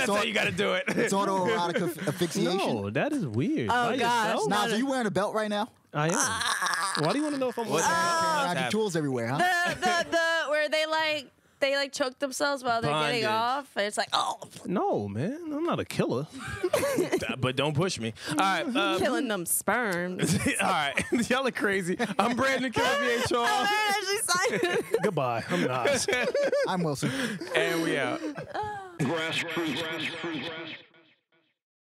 how you got to do it. It's autoerotic asphyxiation. No, that is weird. Oh, By gosh. yourself? Nas, are you wearing a belt right now? I am. Why do you want to know if I'm What? I have your tools everywhere, huh? the where they choke themselves while they're Bondage. getting off. And it's like, oh, No, man. I'm not a killer. But don't push me. All right. killing them sperms. All right. Y'all are crazy. I'm Brandon Killabh, Oh, Erin Ashley Simon. Goodbye. I'm not. I'm Wilson. and we out. Grassroots.